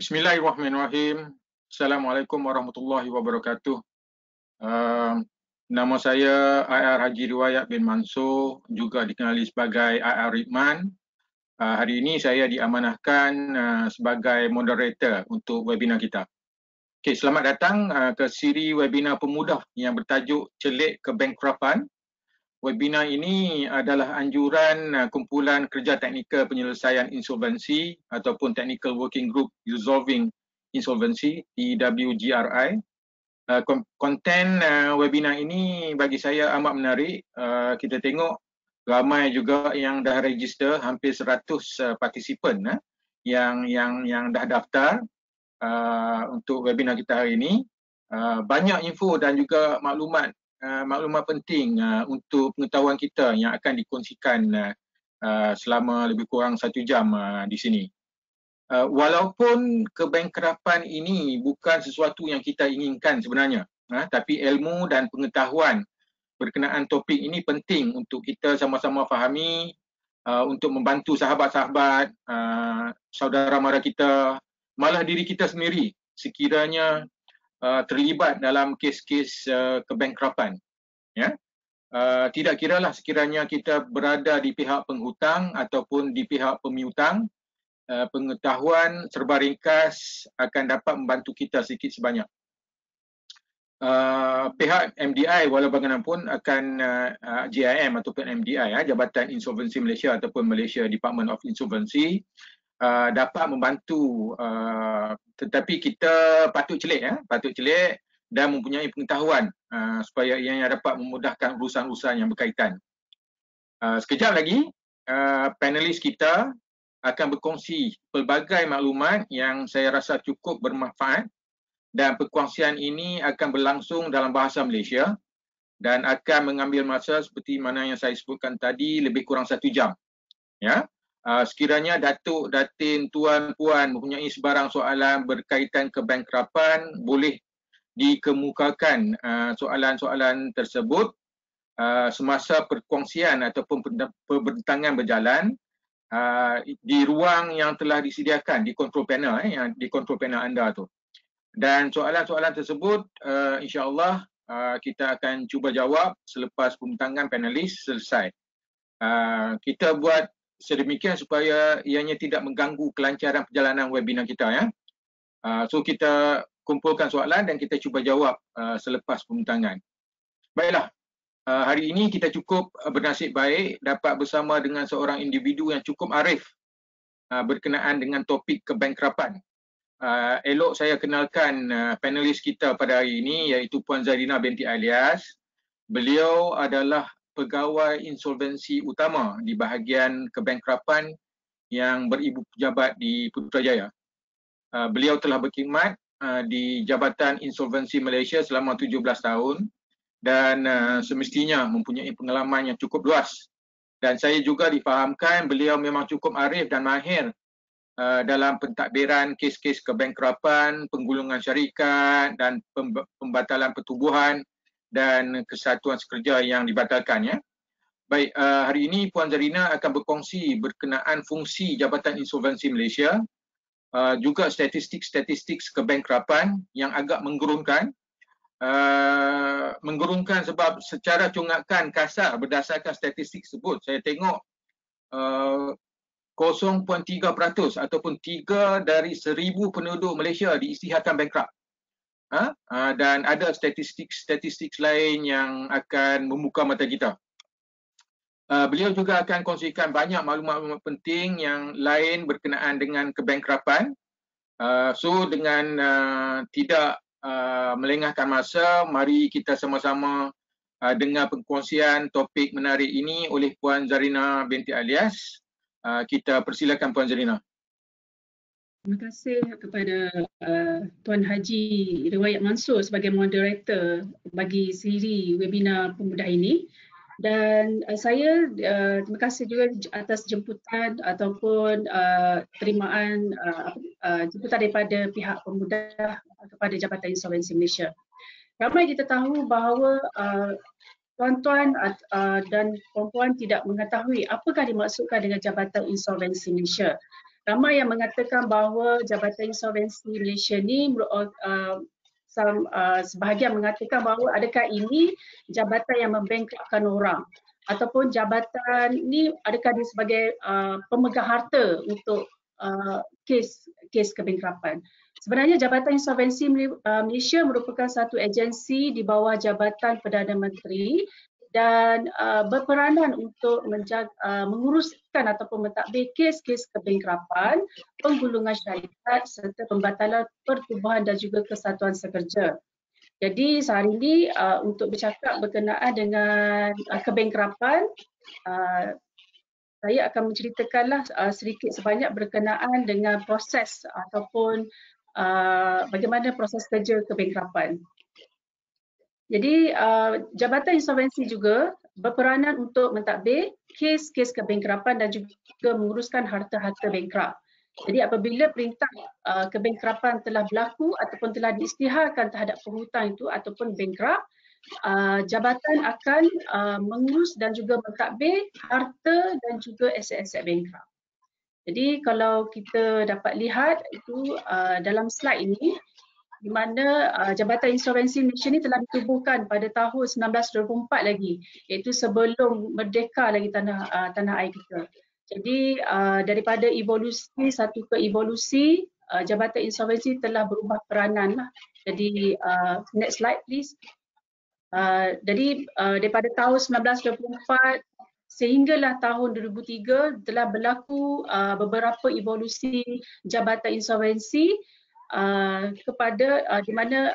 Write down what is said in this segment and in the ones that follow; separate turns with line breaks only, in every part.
Bismillahirrahmanirrahim. Assalamualaikum warahmatullahi wabarakatuh. Nama saya IR Haji Riwayat bin Mansur, juga dikenali sebagai IR Ridman. Hari ini saya diamanahkan sebagai moderator untuk webinar kita. Okay, selamat datang ke siri webinar pemudah yang bertajuk Celik Kebankrapan. Webinar ini adalah anjuran kumpulan kerja teknikal penyelesaian insolvensi ataupun Technical Working Group Resolving Insolvency, TWGRI. Konten webinar ini bagi saya amat menarik. Kita tengok ramai juga yang dah register, hampir 100 partisipan yang dah daftar untuk webinar kita hari ini. Banyak info dan juga maklumat penting untuk pengetahuan kita yang akan dikongsikan selama lebih kurang 1 jam di sini. Walaupun kebankrapan ini bukan sesuatu yang kita inginkan sebenarnya, tapi ilmu dan pengetahuan berkenaan topik ini penting untuk kita sama-sama fahami, untuk membantu sahabat-sahabat, saudara mara kita, malah diri kita sendiri sekiranya terlibat dalam kes-kes kebankrapan. Ya? Tidak kiralah sekiranya kita berada di pihak penghutang ataupun di pihak pemiutang, pengetahuan serba ringkas akan dapat membantu kita sedikit sebanyak. Pihak MDI walau bagaimanapun akan JIM ataupun MDI, Jabatan Insolvensi Malaysia ataupun Malaysia Department of Insolvency, dapat membantu, tetapi kita patut celik dan mempunyai pengetahuan supaya ianya dapat memudahkan urusan-urusan yang berkaitan. Sekejap lagi panelis kita akan berkongsi pelbagai maklumat yang saya rasa cukup bermanfaat, dan perkongsian ini akan berlangsung dalam bahasa Malaysia dan akan mengambil masa seperti mana yang saya sebutkan tadi, lebih kurang 1 jam. Ya. Sekiranya datuk, datin, tuan, puan mempunyai sebarang soalan berkaitan kebankrapan, boleh dikemukakan soalan-soalan tersebut semasa perkongsian ataupun perbincangan berjalan di ruang yang telah disediakan di control panel, di control panel anda tu. Dan soalan-soalan tersebut insya-Allah kita akan cuba jawab selepas pembincangan panelis selesai. Kita buat sedemikian supaya ianya tidak mengganggu kelancaran perjalanan webinar kita. So kita kumpulkan soalan dan kita cuba jawab selepas pembincangan. Baiklah, hari ini kita cukup bernasib baik dapat bersama dengan seorang individu yang cukup arif berkenaan dengan topik kebankrapan. Elok saya kenalkan panelis kita pada hari ini, iaitu Puan Zarina binti Alias. Beliau adalah pegawai insolvensi utama di bahagian kebankrapan yang beribu pejabat di Putrajaya. Beliau telah berkhidmat di Jabatan Insolvensi Malaysia selama 17 tahun dan semestinya mempunyai pengalaman yang cukup luas. Dan saya juga difahamkan beliau memang cukup arif dan mahir dalam pentadbiran kes-kes kebankrapan, penggulungan syarikat dan pembatalan pertubuhan dan kesatuan sekerja yang dibatalkan. Baik, hari ini Puan Zarina akan berkongsi berkenaan fungsi Jabatan Insolvensi Malaysia, juga statistik-statistik kebankrapan yang agak menggerunkan. Menggerunkan sebab secara cungakan kasar berdasarkan statistik tersebut, saya tengok 0.3% ataupun 3 dari 1000 penduduk Malaysia diisytiharkan bankrupt. Dan ada statistik lain yang akan membuka mata kita. Beliau juga akan kongsikan banyak maklumat penting yang lain berkenaan dengan kebankrapan. So dengan tidak melengahkan masa, mari kita sama-sama dengar perkongsian topik menarik ini oleh Puan Zarina binti Alias. Kita persilakan Puan Zarina.
Terima kasih kepada Tuan Haji Riwayat Mansur sebagai moderator bagi siri webinar pemudah ini. Dan saya terima kasih juga atas jemputan ataupun terimaan jemputan daripada pihak pemudah kepada Jabatan Insolvensi Malaysia. Ramai kita tahu bahawa tuan-tuan dan puan-puan tidak mengetahui apakah dimaksudkan dengan Jabatan Insolvensi Malaysia. ramai yang mengatakan bahawa Jabatan Insolvensi Malaysia ni sebahagian mengatakan bahawa adakah ini jabatan yang membankruptkan orang ataupun jabatan ni adakah dia sebagai pemegang harta untuk kes kebankrapan. Sebenarnya Jabatan Insolvensi Malaysia merupakan satu agensi di bawah Jabatan Perdana Menteri dan berperanan untuk menguruskan ataupun mentadbir kes-kes kebankrapan, penggulungan syarikat serta pembatalan pertubuhan dan juga kesatuan sekerja. Jadi sehari ini untuk bercakap berkenaan dengan kebankrapan, saya akan menceritakanlah sedikit sebanyak berkenaan dengan proses ataupun bagaimana proses kerja kebankrapan. Jadi Jabatan Insolvensi juga berperanan untuk mentadbir kes-kes kebankrapan dan juga menguruskan harta-harta bankrupt. Jadi apabila perintah kebankrapan telah berlaku ataupun telah diisytiharkan terhadap penghutang itu ataupun bankrupt, jabatan akan mengurus dan juga mentadbir harta dan juga aset-aset bankrupt. Jadi kalau kita dapat lihat itu dalam slide ini, di mana Jabatan Insolvensi Malaysia ni telah ditubuhkan pada tahun 1924 lagi, iaitu sebelum merdeka lagi tanah air kita. Jadi daripada evolusi satu ke evolusi, Jabatan Insolvensi telah berubah peranan lah. Jadi next slide please. Jadi daripada tahun 1924 sehinggalah tahun 2003 telah berlaku beberapa evolusi Jabatan Insolvensi kepada di mana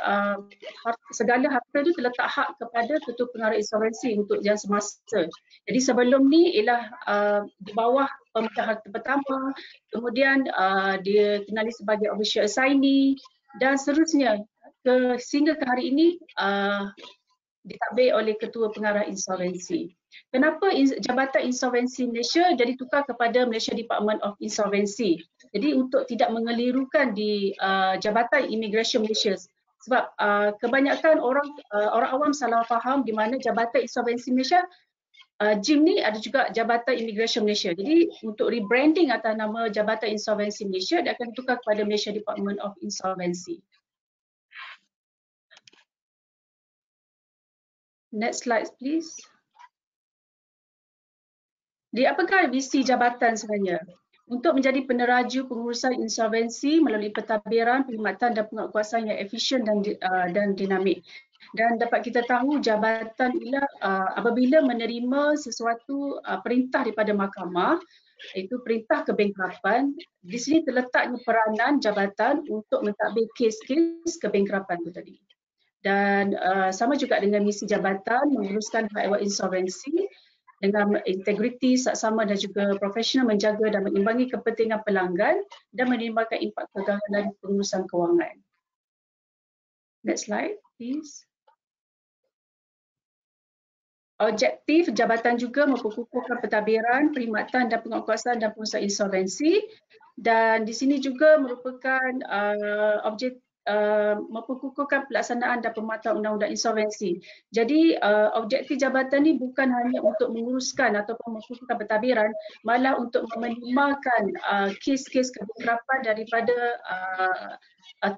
segala harta itu terletak hak kepada ketua pengarah insolvensi untuk yang semasa. Jadi sebelum ni ialah di bawah pemegang harta pertama, kemudian dia kenali sebagai official assignee dan seterusnya sehingga ke hari ini ditadbir oleh ketua pengarah insolvensi. Kenapa Jabatan Insolvensi Malaysia jadi tukar kepada Malaysia Department of Insolvency? Jadi untuk tidak mengelirukan di Jabatan Immigration Malaysia, sebab kebanyakan orang awam salah faham di mana Jabatan Insolvensi Malaysia JIM ni ada juga Jabatan Immigration Malaysia. Jadi untuk rebranding atas nama Jabatan Insolvensi Malaysia, dia akan tukar kepada Malaysia Department of Insolvency. Next slide please. Jadi apakah visi jabatan sebenarnya? Untuk menjadi peneraju pengurusan insolvensi melalui pentadbiran, perkhidmatan dan penguatkuasaan yang efisien dan dinamik. Dan dapat kita tahu jabatan apabila menerima sesuatu perintah daripada mahkamah, iaitu perintah kebankrapan, di sini terletaknya peranan jabatan untuk mentadbir kes-kes kebankrapan itu tadi. Dan sama juga dengan misi jabatan menguruskan hak ehwal insolvensi dengan integriti, saksama dan juga profesional, menjaga dan mengimbangi kepentingan pelanggan dan menimbulkan impak kegagalan dari pengurusan kewangan. Next slide please. Objektif jabatan juga memperkukuhkan pentadbiran, perkhidmatan dan penguatkuasaan dan pengurusan insolvensi, dan di sini juga merupakan memperkukuhkan pelaksanaan dan pemantauan undang-undang insolvensi. Jadi objektif jabatan ni bukan hanya untuk menguruskan ataupun memperkukuhkan pentadbiran, malah untuk meminimalkan kes-kes kebankrapan daripada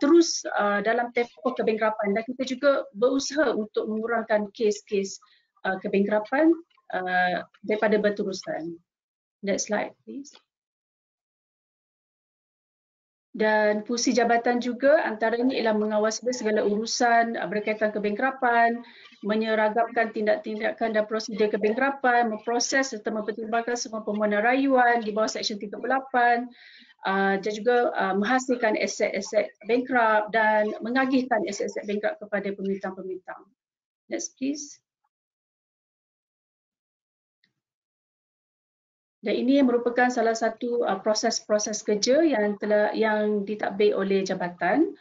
terus dalam tempoh kebankrapan, dan kita juga berusaha untuk mengurangkan kes-kes kebankrapan daripada berterusan. Next slide please. Dan fungsi jabatan juga antaranya ialah mengawasi segala urusan berkaitan kebankrapan, menyeragamkan tindak-tindakan dan prosedur kebankrapan, memproses serta mempertimbangkan semua permohonan rayuan di bawah Seksyen 38, dan juga menghasilkan aset-aset bankrupt dan mengagihkan aset-aset bankrupt kepada pembintang-pembintang. Next please. Dan ini merupakan salah satu proses-proses kerja yang ditadbir oleh jabatan.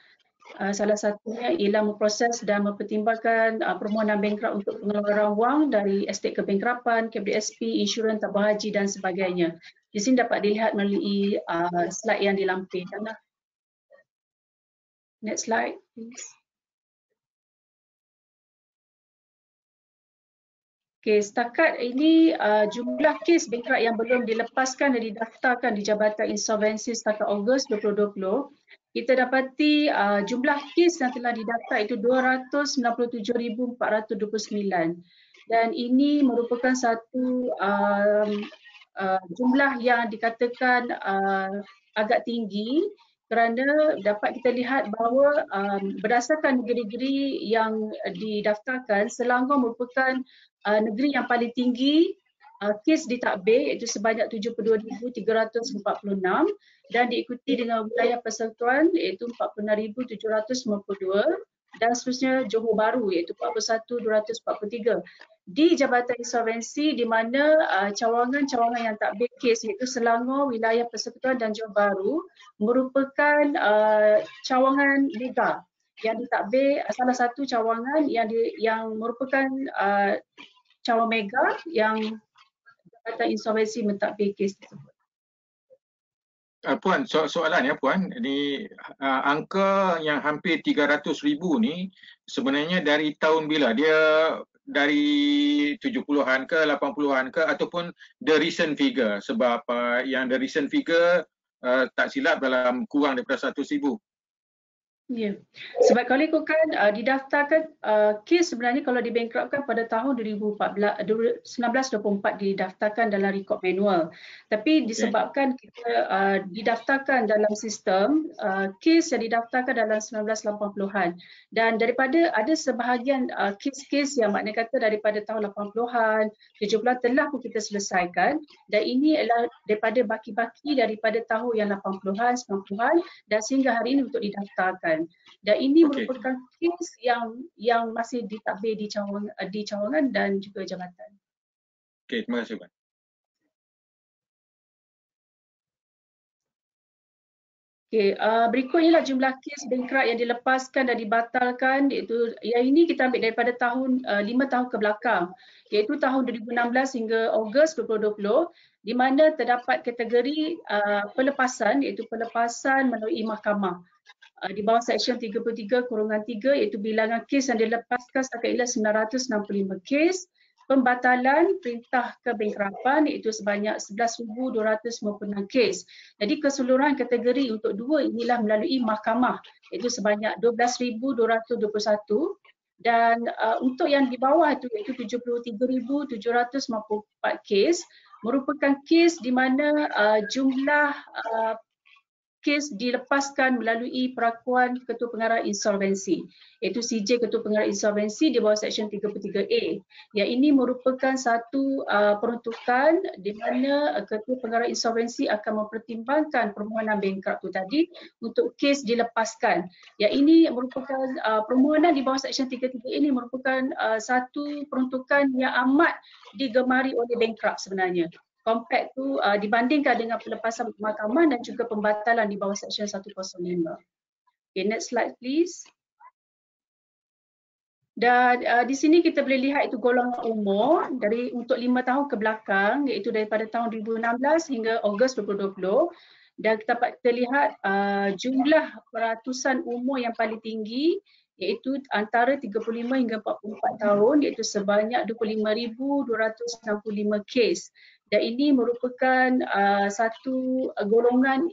Salah satunya ialah memproses dan mempertimbangkan permohonan bankrupt untuk pengeluaran wang dari estate kebankrapan, KBSP, insurans, tabung haji dan sebagainya. Di sini dapat dilihat melalui slide yang dilampirkan. Next slide please. Okey, setakat ini jumlah kes bankrupt yang belum dilepaskan dan didaftarkan di Jabatan Insolvensi setakat Ogos 2020, kita dapati jumlah kes yang telah didaftar itu 297,429 dan ini merupakan satu jumlah yang dikatakan agak tinggi kerana dapat kita lihat bahawa berdasarkan negeri-negeri yang didaftarkan, Selangor merupakan negeri yang paling tinggi kes ditadbir iaitu sebanyak 72,346 dan diikuti dengan wilayah persekutuan iaitu 46,792 dan seterusnya Johor Bahru iaitu 41,243. Di Jabatan Insolvensi di mana cawangan-cawangan yang takbir kes iaitu Selangor, wilayah persekutuan dan Johor Bahru merupakan cawangan mega yang ditadbir, salah satu cawangan yang merupakan cawangan mega yang Jabatan Insolvensi mentadbir kes tersebut.
Puan, soalan ya Puan, ini angka yang hampir 300,000 ni sebenarnya dari tahun bila? Dia dari 70-an ke 80-an ke ataupun the recent figure? Sebab yang the recent figure tak silap dalam kurang daripada 100,000.
Ya, sebab kalau ikutkan didaftarkan kes sebenarnya kalau dibankruptkan pada tahun 1924 didaftarkan dalam rekod manual. Tapi disebabkan kita didaftarkan dalam sistem, kes yang didaftarkan dalam 1980-an dan daripada ada sebahagian kes-kes yang maknanya kata daripada tahun 80-an, 70-an telah pun kita selesaikan dan ini adalah daripada baki-baki daripada tahun yang 80-an, 90-an dan sehingga hari ini untuk didaftarkan. Dan ini merupakan kes yang masih ditadbir di cawangan dan juga jabatan.
Okey, terima kasih Puan.
Okey, berikutnya lah jumlah kes bankrupt yang dilepaskan dan dibatalkan iaitu yang ini kita ambil daripada tahun 5 tahun ke belakang iaitu tahun 2016 hingga Ogos 2020 di mana terdapat kategori pelepasan iaitu pelepasan melalui mahkamah. Di bawah Seksyen 33/3 iaitu bilangan kes yang dilepaskan setakat ialah 965 kes, pembatalan perintah kebankrapan iaitu sebanyak 11,256 kes. Jadi keseluruhan kategori untuk dua inilah melalui mahkamah iaitu sebanyak 12,221 dan untuk yang di bawah itu iaitu 73,754 kes merupakan kes di mana jumlah kes dilepaskan melalui perakuan Ketua Pengarah Insolvensi iaitu CJ Ketua Pengarah Insolvensi di bawah Seksyen 33A. Yang ini merupakan satu peruntukan di mana Ketua Pengarah Insolvensi akan mempertimbangkan permohonan bankrupt itu tadi untuk kes dilepaskan. Yang ini merupakan permohonan di bawah Seksyen 33A ini merupakan satu peruntukan yang amat digemari oleh bankrupt sebenarnya. Compact tu dibandingkan dengan pelepasan mahkamah dan juga pembatalan di bawah Seksyen 105. Okay, next slide please. Dan di sini kita boleh lihat itu golongan umur dari untuk 5 tahun ke belakang iaitu daripada tahun 2016 hingga Ogos 2020 dan kita dapat kita lihat jumlah peratusan umur yang paling tinggi iaitu antara 35 hingga 44 tahun iaitu sebanyak 25,265 kes. Dan ini merupakan satu golongan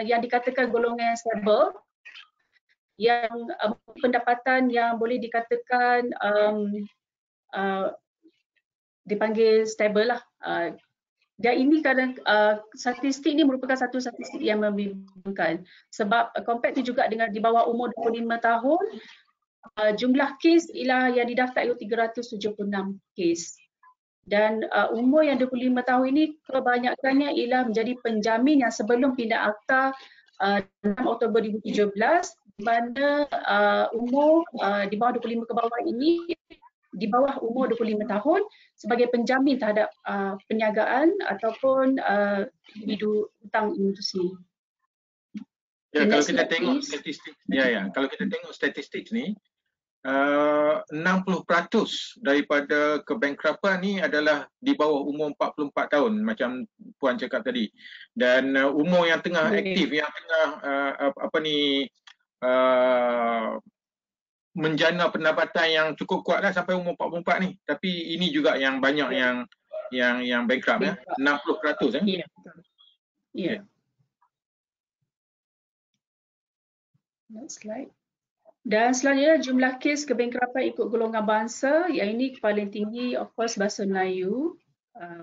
yang dikatakan golongan yang stable yang pendapatan yang boleh dikatakan dipanggil stable lah. Dan ini kadang statistik ini merupakan satu statistik yang membingungkan sebab compared tu juga dengan di bawah umur 25 tahun jumlah kes ialah yang didaftar itu 376 kes. Dan umur yang 25 tahun ini kebanyakannya ialah menjadi penjamin yang sebelum pindah akta 6 Oktober 2017 di mana umur di bawah 25 ke bawah ini di bawah umur 25 tahun sebagai penjamin terhadap perniagaan ataupun individu hutang itu sendiri.
Ya, kalau kita tengok statistik kalau kita tengok statistik ni 60% daripada kebankrapan ni adalah di bawah umur 44 tahun macam Puan cakap tadi. Dan umur yang tengah aktif, yang tengah menjana pendapatan yang cukup kuat lah sampai umur 44 ni. Tapi ini juga yang banyak yang bankrupt ya. 60%
Ya, betul. Ya.
Okay.
Next slide. Dan selanjutnya jumlah kes kebankrapan ikut golongan bangsa, yang ini paling tinggi of course bahasa Melayu.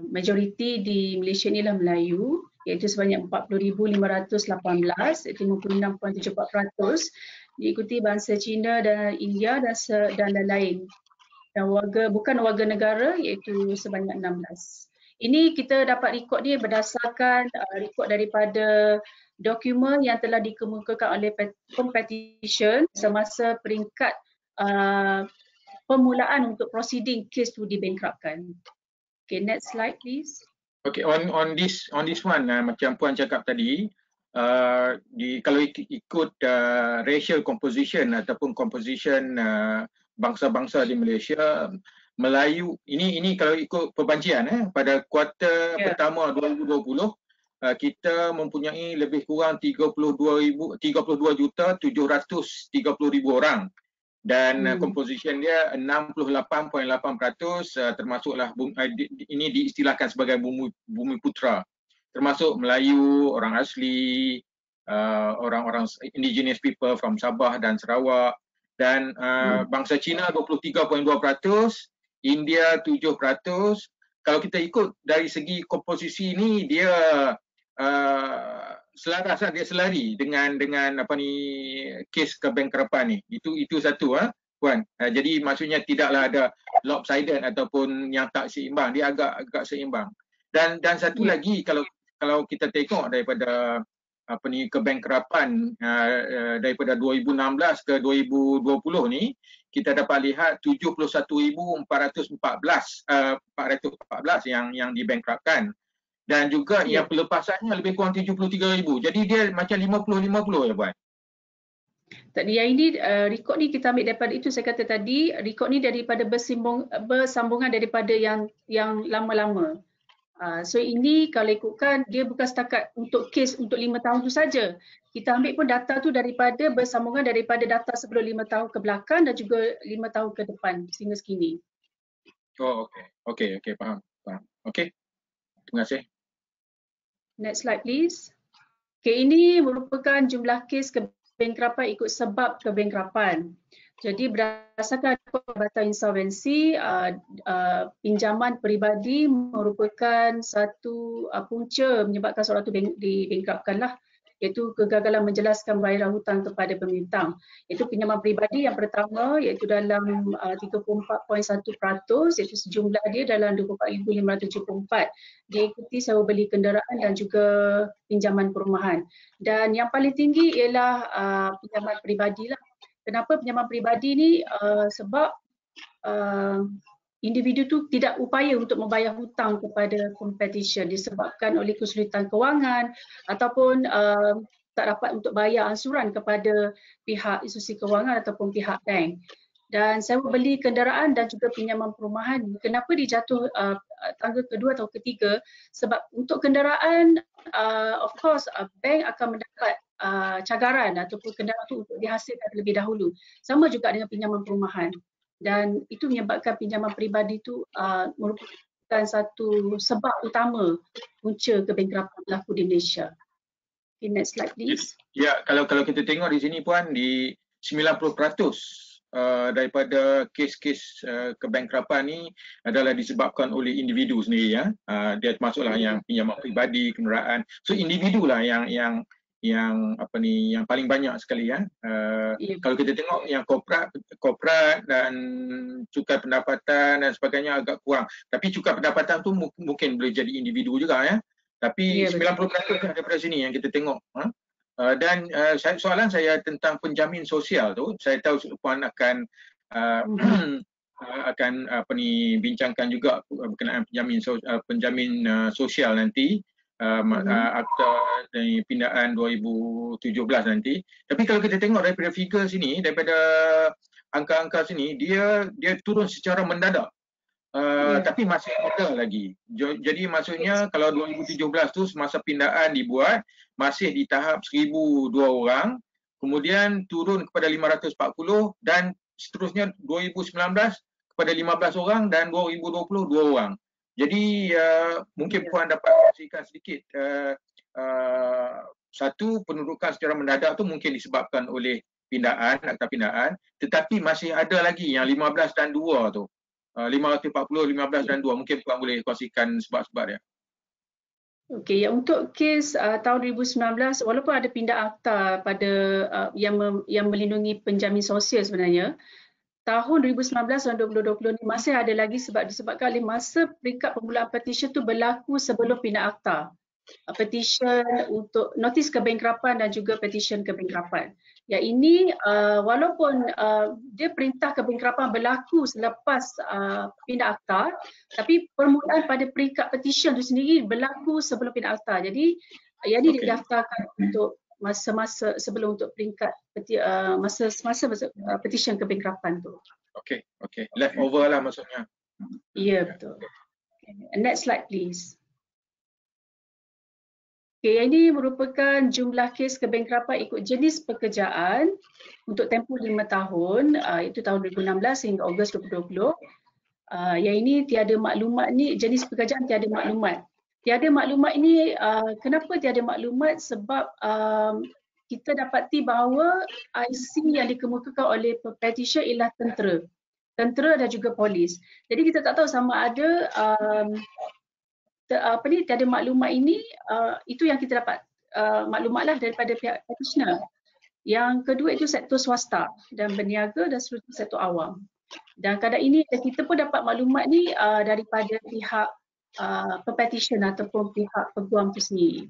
Majoriti di Malaysia ni lah Melayu, iaitu sebanyak 40,518, iaitu 56.74%, diikuti bangsa Cina dan India dan lain-lain. Dan bukan warga negara iaitu sebanyak 16. Ini kita dapat rekod ni berdasarkan rekod daripada dokumen yang telah dikemukakan oleh competition semasa peringkat permulaan untuk proceeding kes tu dibankruptkan. Okay, next slide please.
Okay, on this one, macam Puan cakap tadi, kalau ikut racial composition ataupun composition bangsa-bangsa di Malaysia, Melayu ini kalau ikut perbancian pada kuarter pertama 2020, kita mempunyai lebih kurang 32,730,000 orang. Dan composition dia 68.8%, termasuklah ini diistilahkan sebagai bumi putera, termasuk Melayu, orang asli, orang-orang indigenous people from Sabah dan Sarawak, dan bangsa Cina 23.2%, India 7%. Kalau kita ikut dari segi komposisi ini, dia selaras lah, dia selari dengan apa ni, kes kebankrapan ni. Itu satu Puan. Jadi maksudnya tidaklah ada lopsided ataupun yang tak seimbang, dia agak seimbang. Dan satu lagi, kalau kita tengok daripada apa ni kebankrapan daripada 2016 ke 2020 ni, kita dapat lihat 71,414 yang dibankruptkan. Dan juga yang pelepasannya lebih kurang 73,000. Jadi dia macam 50-50 ya Puan.
Tadi yang ini rekod ni kita ambil daripada itu saya kata tadi, rekod ni daripada bersambungan daripada yang lama-lama. So ini kalau ikutkan dia bukan setakat untuk kes untuk 5 tahun tu saja. Kita ambil pun data tu daripada bersambungan daripada data sebelum 5 tahun ke belakang dan juga 5 tahun ke depan sehingga sekini.
Oh okey, faham. Okey. Terima kasih.
Next slide please. Okay, ini merupakan jumlah kes kebankrapan ikut sebab kebankrapan. Jadi berdasarkan Jabatan Insolvensi, pinjaman peribadi merupakan satu punca menyebabkan seorang itu dibankruptkan lah, iaitu kegagalan menjelaskan bayaran hutang kepada pembintang. Itu pinjaman peribadi yang pertama, iaitu dalam 34.1%, iaitu sejumlah dia dalam 24,574. Diikuti sewa beli kenderaan dan juga pinjaman perumahan. Dan yang paling tinggi ialah pinjaman peribadi lah. Kenapa pinjaman peribadi ni? Sebab individu tu tidak upaya untuk membayar hutang kepada competition disebabkan oleh kesulitan kewangan ataupun tak dapat untuk bayar ansuran kepada pihak institusi kewangan ataupun pihak bank. Dan sewa beli kenderaan dan juga pinjaman perumahan. Kenapa dijatuh tangga kedua atau ketiga? Sebab untuk kenderaan, of course, bank akan mendapat cagaran ataupun kenderaan itu untuk dihasilkan terlebih dahulu. Sama juga dengan pinjaman perumahan. Dan itu menyebabkan pinjaman peribadi itu merupakan satu sebab utama punca kebankrapan berlaku di Malaysia. Okay, next slide please.
Ya, kalau kita tengok di sini Puan, di 90% daripada kes-kes kebankrapan ni adalah disebabkan oleh individu sendiri ya. Dia termasuklah yang pinjaman peribadi, kenderaan. So individu lah yang apa ni, yang paling banyak sekali ya. Kalau kita tengok yang korporat dan cukai pendapatan dan sebagainya agak kurang. Tapi cukai pendapatan tu mungkin boleh jadi individu juga ya. Tapi 90% daripada sini yang kita tengok. Dan soalan saya tentang penjamin sosial tu, saya tahu Puan akan apa ni bincangkan juga berkenaan penjamin sosial nanti, akta dari pindaan 2017 nanti. Tapi kalau kita tengok daripada figure sini, daripada angka-angka sini, dia turun secara mendadak. Tapi masih ada lagi. Jadi maksudnya kalau 2017 tu semasa pindaan dibuat, masih di tahap 1,002 orang, kemudian turun kepada 540 dan seterusnya 2019 kepada 15 orang dan 2020 2 orang. Jadi mungkin Puan dapat kongsikan sedikit. Satu, pendudukan secara mendadak tu mungkin disebabkan oleh pindaan, akta pindaan, tetapi masih ada lagi yang 15 dan 2 tu. 540, 15 dan 2. Mungkin Puan boleh kongsikan sebab-sebab dia.
Okey, untuk kes tahun 2019, walaupun ada pindah akta pada yang melindungi penjamin sosial sebenarnya, tahun 2019 dan 2020 ni masih ada lagi disebabkan oleh masa peringkat permulaan petisyen tu berlaku sebelum pindah akta. Petisyen untuk notis kebangkrapan dan juga petisyen kebangkrapan. Yang ini walaupun dia perintah kebangkrapan berlaku selepas pindah akta, tapi permulaan pada peringkat petisyen itu sendiri berlaku sebelum pindah akta. Jadi yang ini didaftarkan untuk masa-masa sebelum untuk peringkat masa petisyen kebangkrapan tu.
Okey. Leftover lah maksudnya.
Ya, betul. Okay. Next slide please. Okay, yang ini merupakan jumlah kes kebangkrapan ikut jenis pekerjaan untuk tempoh 5 tahun, itu tahun 2016 hingga Ogos 2020. Yang ini tiada maklumat ni, jenis pekerjaan tiada maklumat. Tiada maklumat ini, kenapa tiada maklumat? Sebab kita dapati bahawa IC yang dikemukakan oleh petisyen ialah tentera dan juga polis. Jadi kita tak tahu sama ada tiada maklumat ini, itu yang kita dapat maklumatlah daripada pihak petitioner. Yang kedua itu sektor swasta dan berniaga dan seterusnya sektor awam. Dan kadang ini kita pun dapat maklumat ni daripada pihak petition ataupun pihak peguam itu sendiri.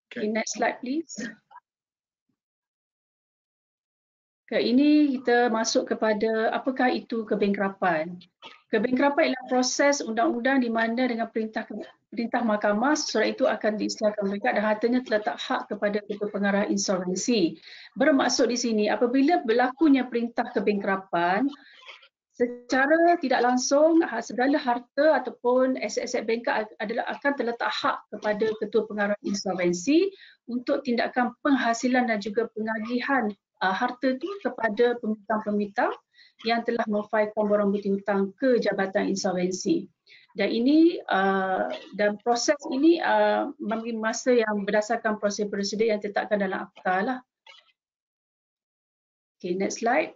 Okay, next slide please. Ini kita masuk kepada apakah itu kebangkrapan. Kebangkrapan ialah proses undang-undang di mana dengan perintah mahkamah seseorang itu akan diisytiharkan bangkrut dan hartanya terletak hak kepada ketua pengarah insolvensi. Bermaksud di sini apabila berlakunya perintah kebangkrapan, secara tidak langsung segala harta ataupun aset-aset bengkak akan terletak hak kepada ketua pengarah insolvensi untuk tindakan penghasilan dan juga pengagihan harta itu kepada pembitang-pembitang yang telah memfailkan borang bukti hutang ke Jabatan Insolvensi. Dan ini dan proses ini memberi masa yang berdasarkan prosedur yang ditetapkan dalam akta lah. Okay, next slide.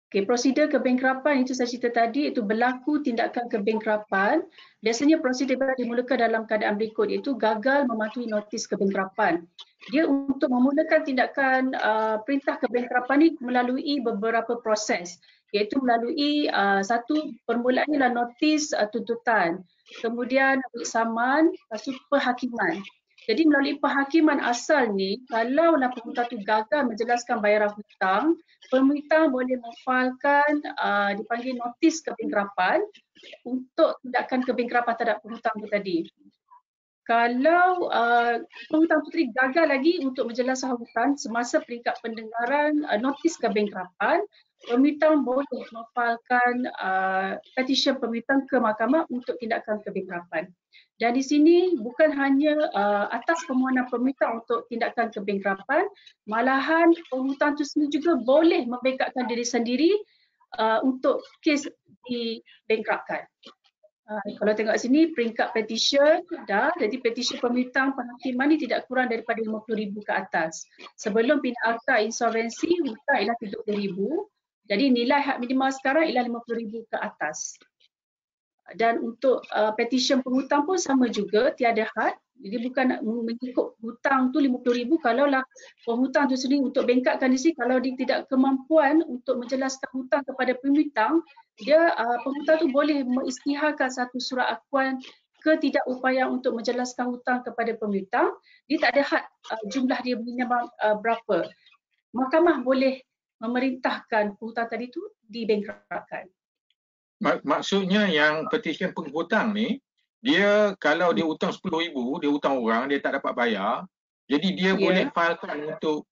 Okay, prosedur kebangkrapan itu saya cerita tadi, itu berlaku tindakan kebangkrapan. Biasanya prosedur dimulakan dalam keadaan berikut, iaitu gagal mematuhi notis kebangkrapan. Dia untuk memulakan tindakan perintah kebangkrapan ini melalui beberapa proses, iaitu melalui satu, permulaannya adalah notis tuntutan, kemudian saman, lepas itu perhakiman. Jadi melalui perhakiman asal ni, kalaulah penghutang tu gagal menjelaskan bayaran hutang, penghutang boleh memfailkan dipanggil notis kebangkrapan untuk tindakan kebangkrapan terhadap penghutang tu tadi. Kalau penghutang tu tadi gagal lagi untuk menjelaskan hutang semasa peringkat pendengaran notis kebangkrapan, penghutang boleh memfailkan petisyen penghutang ke mahkamah untuk tindakan kebangkrapan. Dan di sini bukan hanya atas permohonan penghutang untuk tindakan kebangkrapan, malahan penghutang itu sendiri juga boleh membangkrupkan diri sendiri untuk kes dibangkrupkan. Kalau tengok sini peringkat petisyen dah, jadi petisyen penghutang penghakiman ni tidak kurang daripada 50,000 ke atas. Sebelum pindah akta insolvensi, hutang ialah 30,000. Jadi nilai had minimal sekarang ialah 50,000 ke atas. Dan untuk petisyen penghutang pun sama juga, tiada had. Jadi bukan mengikut hutang tu 50,000, kalaulah penghutang tu sendiri untuk bangkrupkan diri, kalau dia tidak kemampuan untuk menjelaskan hutang kepada penghutang, dia penghutang tu boleh mengisytiharkan satu surat akuan ketidakupayaan untuk menjelaskan hutang kepada penghutang. Dia tak ada had jumlah dia minimal berapa. Mahkamah boleh memerintahkan penghutang tadi tu dibangkrupkan.
Maksudnya yang petisyen penghutang ni, dia kalau dia hutang 10,000, dia hutang orang, dia tak dapat bayar, jadi dia boleh filekan untuk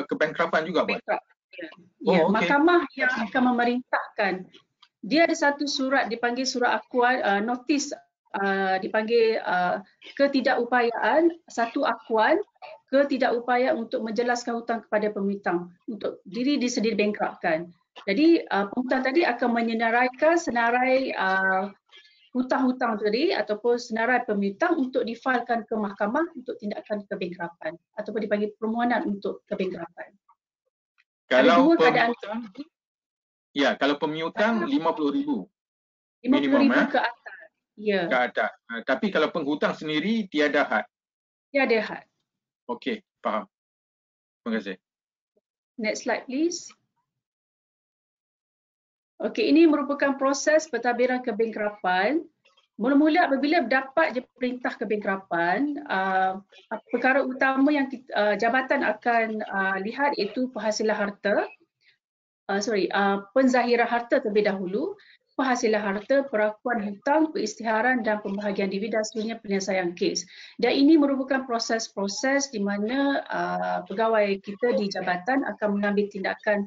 kebangkrapan juga, Puan?
Ya, mahkamah yang akan memerintahkan. Dia ada satu surat dipanggil surat akuan, notis dipanggil ketidakupayaan, satu akuan ketidakupayaan untuk menjelaskan hutang kepada pemihutang untuk diri dia sendiri bankruptkan. Jadi pemihutang tadi akan menyenaraikan senarai hutang-hutang tadi ataupun senarai pemihutang untuk difailkan ke mahkamah untuk tindakan kebankrapan ataupun dipanggil permohonan untuk kebankrapan.
Kalau pemihutang, ya, kalau pemihutang 50,000 minimum
50,000 ke atas. Ya.
Ke atas. Tapi kalau penghutang sendiri tiada had.
Tiada had.
Okey, faham. Terima kasih.
Next slide please. Okey, ini merupakan proses pentadbiran kebankrapan. Mula-mula apabila dapat je perintah kebankrapan, perkara utama yang jabatan akan lihat iaitu penghasilan harta, penzahiran harta terlebih dahulu, penghasilan harta, perakuan hutang, peristiharan dan pembahagian dividen, seterusnya penyelesaian kes. Dan ini merupakan proses-proses di mana pegawai kita di jabatan akan mengambil tindakan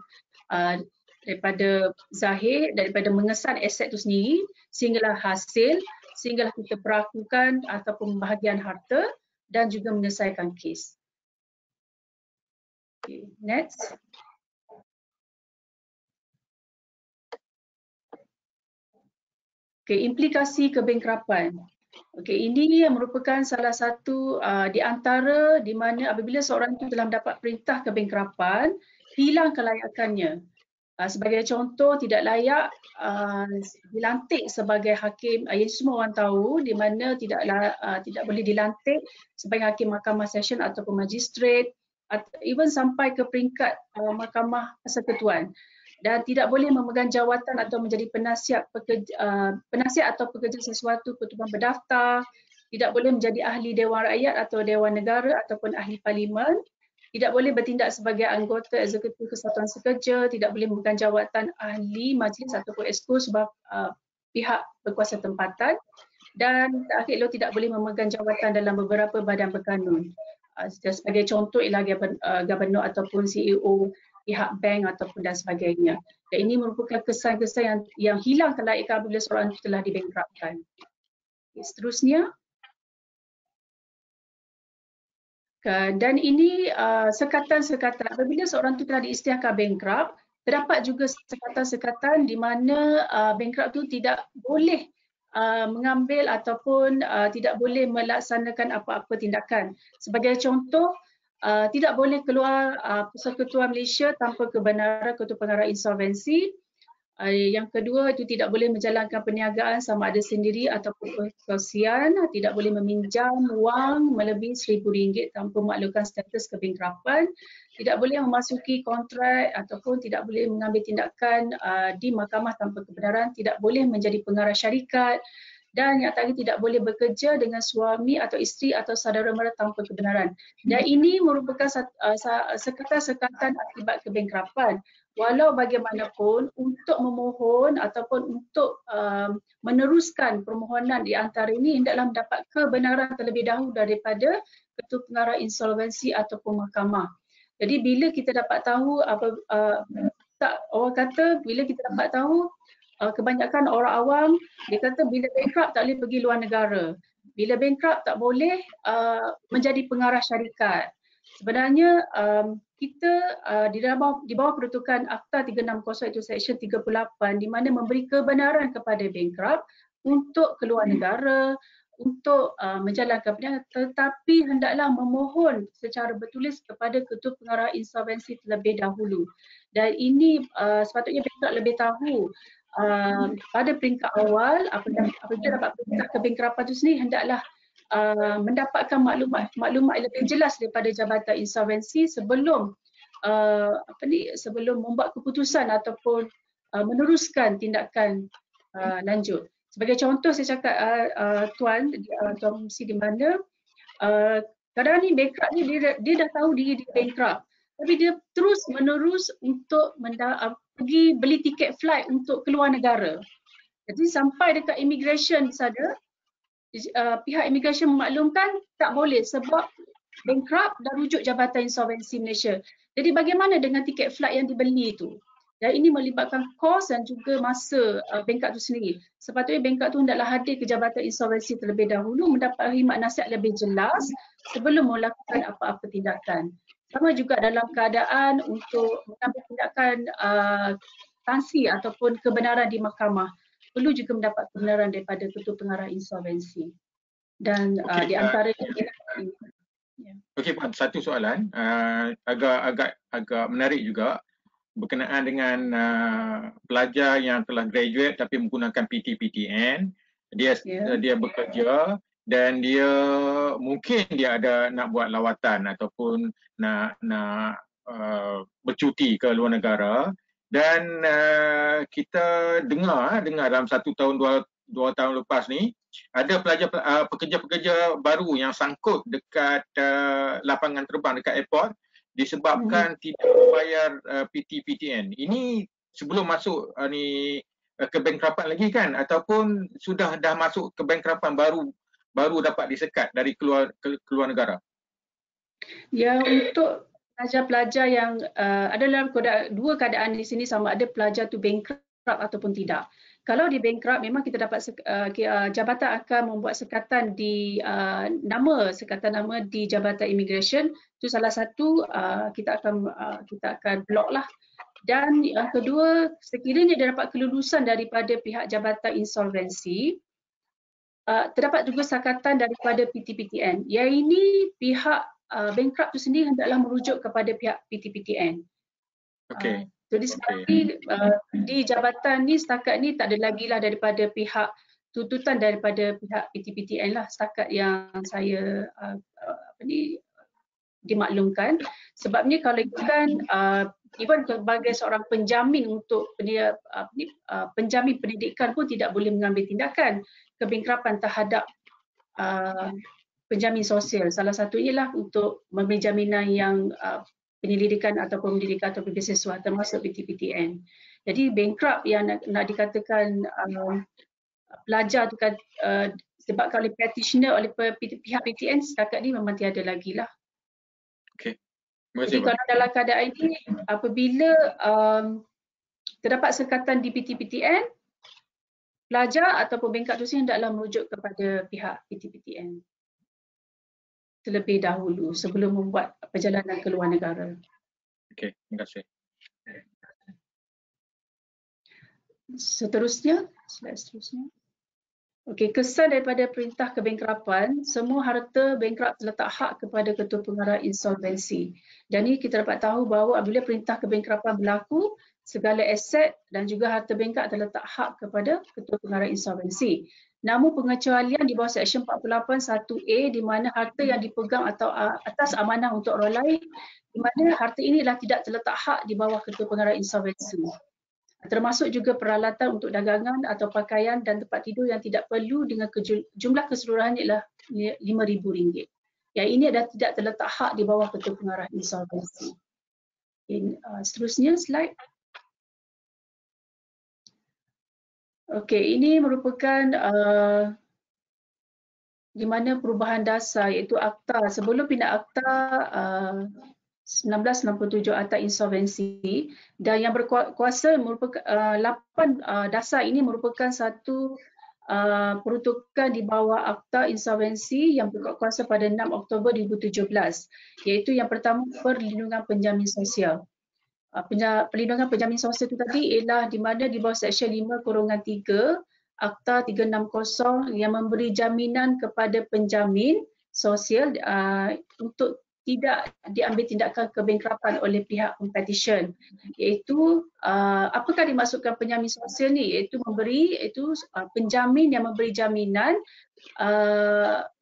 daripada zahir, daripada mengesan aset itu sendiri sehinggalah hasil, sehinggalah kita perakukan ataupun pembahagian harta dan juga menyelesaikan kes. Okay, next. Okay, implikasi kebankrapan. Okay, ini yang merupakan salah satu di antara di mana apabila seorang itu telah mendapat perintah kebankrapan, hilang kelayakannya. Sebagai contoh, tidak layak dilantik sebagai hakim, yang semua orang tahu, di mana tidak boleh dilantik sebagai hakim mahkamah session ataupun magistrat, even sampai ke peringkat mahkamah persekutuan. Dan tidak boleh memegang jawatan atau menjadi penasihat atau pekerja sesuatu ketua berdaftar, tidak boleh menjadi ahli Dewan Rakyat atau Dewan Negara ataupun ahli parlimen, tidak boleh bertindak sebagai anggota eksekutif kesatuan sekerja, tidak boleh memegang jawatan ahli majlis ataupun exco sebab pihak berkuasa tempatan, dan terakhir tidak boleh memegang jawatan dalam beberapa badan berkanun. Sebagai contoh ialah gubernur ataupun CEO pihak bank ataupun dan sebagainya. Dan ini merupakan kesan-kesan yang hilang kelayakan apabila seorang itu telah dibankruptkan. Seterusnya. Dan ini sekatan-sekatan apabila seorang itu telah diisytiharkan bankrupt, terdapat juga sekatan-sekatan di mana bankrupt itu tidak boleh mengambil ataupun tidak boleh melaksanakan apa-apa tindakan. Sebagai contoh, tidak boleh keluar Persekutuan Malaysia tanpa kebenaran Ketua Pengarah Insolvensi. Yang kedua, itu tidak boleh menjalankan perniagaan sama ada sendiri ataupun perkongsian, tidak boleh meminjam wang melebihi RM1,000 tanpa memaklumkan status kebankrapan, tidak boleh memasuki kontrak ataupun tidak boleh mengambil tindakan di mahkamah tanpa kebenaran, tidak boleh menjadi pengarah syarikat, dan yang terakhir tidak boleh bekerja dengan suami atau isteri atau saudara mara tanpa kebenaran. Dan ini merupakan sekatan-sekatan akibat kebankrapan. Walau bagaimanapun, untuk memohon ataupun untuk meneruskan permohonan di antara ini hendaklah mendapat kebenaran terlebih dahulu daripada Ketua Pengarah Insolvensi ataupun mahkamah. Jadi bila kita dapat tahu orang kata bila kita dapat tahu kebanyakan orang awam dia kata bila bankrupt tak boleh pergi luar negara. Bila bankrupt tak boleh menjadi pengarah syarikat. Sebenarnya kita di bawah peruntukan Akta 360 itu Seksyen 38 di mana memberi kebenaran kepada bankrupt untuk keluar negara, untuk menjalankan perniagaan, tetapi hendaklah memohon secara bertulis kepada Ketua Pengarah Insolvensi terlebih dahulu. Dan ini sepatutnya bankrupt lebih tahu pada peringkat awal apabila dapat perintah kebankrapan itu sendiri hendaklah mendapatkan maklumat lebih jelas daripada Jabatan Insolvensi sebelum sebelum membuat keputusan ataupun meneruskan tindakan lanjut. Sebagai contoh saya cakap Tuan Mesti di mana kadang ni bankrupt ni dia dah tahu diri dia bankrupt tapi dia terus menerus untuk pergi beli tiket flight untuk keluar negara. Jadi sampai dekat immigration saja pihak immigration memaklumkan tak boleh sebab bankrupt dan rujuk Jabatan Insolvensi Malaysia. Jadi bagaimana dengan tiket flight yang dibeli itu? Dan ini melibatkan kos dan juga masa bankrupt itu sendiri. Sepatutnya bankrupt itu hendaklah hadir ke Jabatan Insolvensi terlebih dahulu, mendapat khidmat nasihat lebih jelas sebelum melakukan apa-apa tindakan. Sama juga dalam keadaan untuk mengambil tindakan sanksi ataupun kebenaran di mahkamah, perlu juga mendapat kebenaran daripada Ketua Pengarah Insolvensi. Dan di antara
Okey Puan, satu soalan agak menarik juga berkenaan dengan pelajar yang telah graduate tapi menggunakan PT-PTN. Dia bekerja dan dia mungkin dia ada nak buat lawatan ataupun nak bercuti ke luar negara, dan kita dengar dalam 1 tahun 2 tahun lepas ni ada pekerja-pekerja baru yang sangkut dekat lapangan terbang dekat airport disebabkan tidak membayar PT-PTN. Ini sebelum masuk ke bankruptan lagi kan, ataupun dah masuk ke bankruptan baru dapat disekat dari keluar negara?
Ya, untuk pelajar-pelajar yang ada dalam dua keadaan di sini, sama ada pelajar tu bankrupt ataupun tidak. Kalau di bankrupt, memang kita dapat jabatan akan membuat sekatan di sekatan nama di Jabatan Immigration. Itu salah satu kita akan block lah. Dan yang kedua, sekiranya dia dapat kelulusan daripada pihak Jabatan Insolvensi, terdapat juga sekatan daripada PT-PTN. Yang ini pihak bankrupt itu sendiri hendaklah merujuk kepada pihak PT-PTN.
Okey.
Jadi di jabatan ni setakat ni tak ada lagi lah daripada pihak tuntutan daripada pihak PT-PTN lah setakat yang saya dimaklumkan. Sebabnya kalau kan even sebagai seorang penjamin untuk penjamin pendidikan pun tidak boleh mengambil tindakan kebangkrutan terhadap penjamin sosial. Salah satunya lah untuk memberi jaminan yang penyelidikan ataupun pendidikan atau beasiswa termasuk PT-PTN. Jadi bankrupt yang nak dikatakan pelajar tu kan disebabkan oleh petitioner oleh pihak PTN setakat ni memang tiada lagi lah.
Okey.
Jadi kalau dalam keadaan ini apabila terdapat sekatan di PT-PTN, pelajar ataupun bankrupt tu hendaklah merujuk kepada pihak PT-PTN terlebih dahulu sebelum membuat perjalanan ke luar negara.
Okey, terima kasih.
Seterusnya, slide seterusnya. Okey, kesan daripada perintah kebangkrutan, semua harta bankrupt terletak hak kepada Ketua Pengarah Insolvensi. Dan ini kita dapat tahu bahawa apabila perintah kebangkrutan berlaku, segala aset dan juga harta bankrupt terletak hak kepada Ketua Pengarah Insolvensi. Namun pengecualian di bawah Seksyen 48 1A di mana harta yang dipegang atau atas amanah untuk orang lain, di mana harta inilah tidak terletak hak di bawah Ketua Pengarah Insolvensi. Termasuk juga peralatan untuk dagangan atau pakaian dan tempat tidur yang tidak perlu dengan jumlah keseluruhannya ialah RM5,000. Yang ini adalah tidak terletak hak di bawah Ketua Pengarah Insolvensi. Seterusnya slide. Okey, ini merupakan di mana perubahan dasar iaitu akta. Sebelum pindah akta 1967 Akta Insolvensi, dan yang berkuasa merupakan 8 dasar ini merupakan satu peruntukan di bawah Akta Insolvensi yang berkuasa pada 6 Oktober 2017, iaitu yang pertama perlindungan penjamin sosial. Perlindungan penjamin sosial itu tadi ialah di mana di bawah Seksyen 5/3 Akta 360 yang memberi jaminan kepada penjamin sosial untuk tidak diambil tindakan kebangkrutan oleh pihak competition. Iaitu apakah dimaksudkan penjamin sosial ni? Iaitu penjamin yang memberi jaminan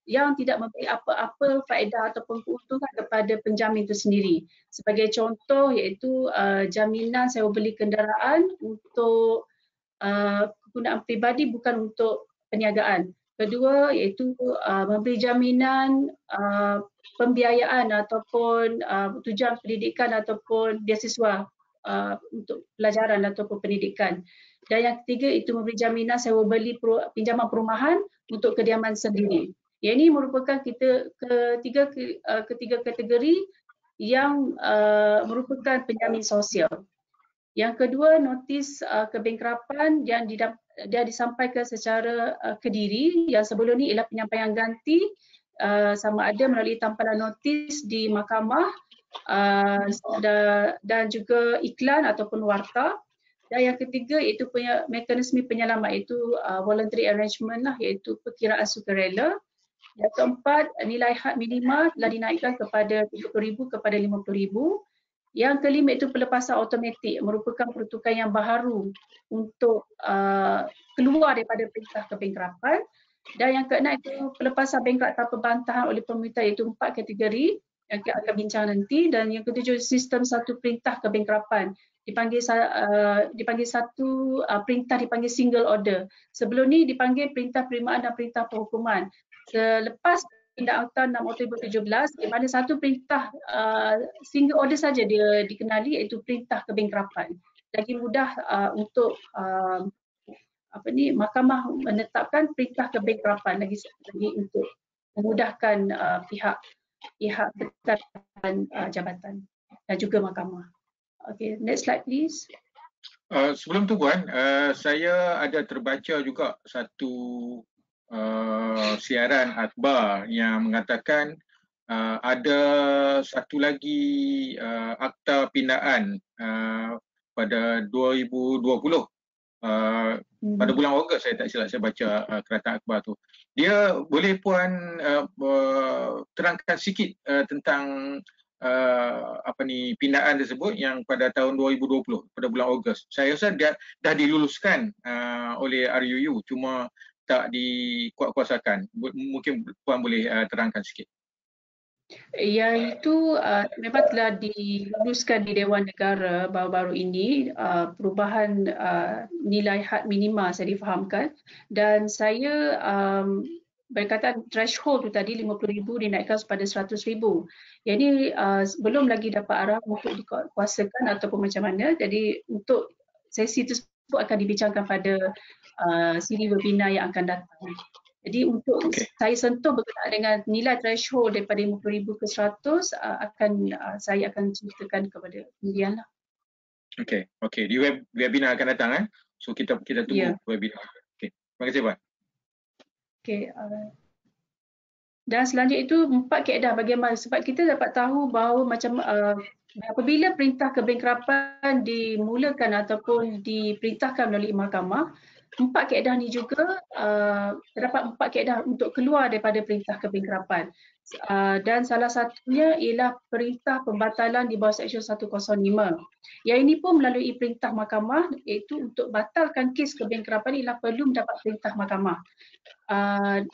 yang tidak memberi apa-apa faedah ataupun keuntungan kepada penjamin itu sendiri. Sebagai contoh iaitu jaminan sewa beli kenderaan untuk kegunaan peribadi bukan untuk perniagaan. Kedua iaitu memberi jaminan pembiayaan ataupun tujuan pendidikan ataupun beasiswa untuk pelajaran ataupun pendidikan. Dan yang ketiga itu memberi jaminan sewa beli pinjaman perumahan untuk kediaman sendiri. Yang ini merupakan ketiga kategori yang merupakan penjamin sosial. Yang kedua, notis kebengkrapan yang dia disampaikan secara kediri, yang sebelum ni ialah penyampaian ganti sama ada melalui tampalan notis di mahkamah dan juga iklan ataupun warta. Dan yang ketiga iaitu mekanisme penyelamat, iaitu voluntary arrangement lah, iaitu perkiraan sukarela. Yang keempat, nilai had minima telah dinaikkan kepada RM30,000 kepada RM50,000. Yang kelima itu pelepasan automatik, merupakan peruntukan yang baharu untuk keluar daripada perintah kebengkrapan. Dan yang keenam itu pelepasan bengkrak tanpa bantahan oleh pemerintah, iaitu 4 kategori yang kita akan bincang nanti. Dan yang ketujuh, sistem satu perintah kebengkrapan. Dipanggil satu perintah dipanggil single order. Sebelum ni dipanggil perintah penerimaan dan perintah penghukuman. Selepas Tindak Akta 6 Oktober 2017, di mana satu perintah single order saja dia dikenali, iaitu perintah kebengkrapan. Lagi mudah untuk mahkamah menetapkan perintah kebengkrapan lagi untuk memudahkan pihak berkaitan jabatan dan juga mahkamah. Okay, next slide please.
Sebelum tu Puan, saya ada terbaca juga satu siaran akhbar yang mengatakan ada satu lagi akta pindaan pada 2020 pada bulan Ogos, saya tak silap saya baca keratan akhbar tu. Dia boleh Puan terangkan sikit tentang pindaan tersebut yang pada tahun 2020 pada bulan Ogos. Saya rasa dia dah diluluskan oleh RUU, cuma tak dikuatkuasakan. Mungkin Puan boleh terangkan sikit.
Iaitu memang telah diluluskan di Dewan Negara baru-baru ini, perubahan nilai had minima saya difahamkan, dan saya berkaitan threshold tu tadi RM50,000 dinaikkan kepada RM100,000. Jadi belum lagi dapat arah untuk dikuasakan ataupun macam mana. Jadi untuk sesi tersebut akan dibincangkan pada siri webinar yang akan datang. Jadi untuk saya sentuh berkenaan dengan nilai threshold daripada RM50,000 ke RM100,000 saya akan ceritakan kepada kemudian lah.
Okey. Di webinar akan datang So kita tunggu webinar. Okey. Terima kasih Puan.
Okey. Dan selanjutnya itu 4 kaedah bagaimana, sebab kita dapat tahu bahawa macam apabila perintah kebengkrapan dimulakan ataupun diperintahkan melalui mahkamah, 4 kaedah ni juga terdapat 4 kaedah untuk keluar daripada perintah kebengkrapan. Dan salah satunya ialah perintah pembatalan di bawah Seksyen 105. Yang ini pun melalui perintah mahkamah, iaitu untuk batalkan kes kebengkrapan ialah perlu mendapat perintah mahkamah.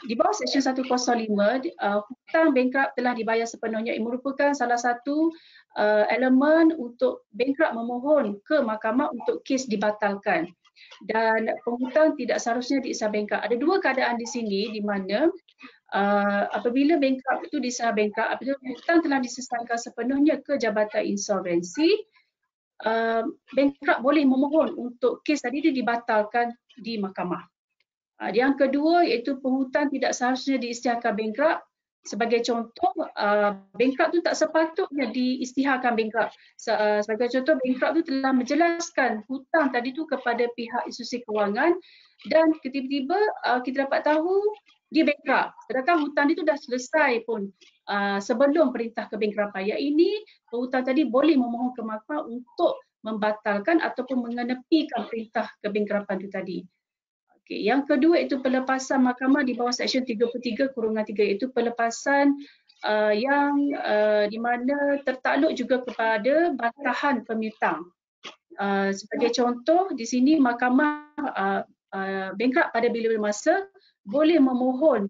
Di bawah Seksyen 105, hutang bengkrap telah dibayar sepenuhnya. Ini merupakan salah satu elemen untuk bengkrap memohon ke mahkamah untuk kes dibatalkan. Dan penghutang tidak seharusnya diisah bengkrap. Ada dua keadaan di sini di mana apabila bengkrap itu disah bengkrap, apabila hutang telah diselesaikan sepenuhnya ke Jabatan Insolvensi, bengkrap boleh memohon untuk kes tadi dibatalkan di mahkamah. Yang kedua iaitu penghutang tidak seharusnya diisytiharkan bengkrap. Sebagai contoh, bengkrap tu tak sepatutnya diisytiharkan bengkrap. Sebagai contoh, bengkrap tu telah menjelaskan hutang tadi tu kepada pihak institusi kewangan dan tiba-tiba kita dapat tahu dia bengkrap. Sedangkan hutang itu dah selesai pun sebelum perintah kebengkrapan. Yang ini, penghutang tadi boleh memohon ke mahkamah untuk membatalkan ataupun mengenepikan perintah kebengkrapan itu tadi. Okay. Yang kedua itu pelepasan mahkamah di bawah Seksyen 33/3 iaitu pelepasan yang di mana tertakluk juga kepada bantahan pemiutang. Sebagai contoh, di sini mahkamah bengkrap pada bila-bila masa boleh memohon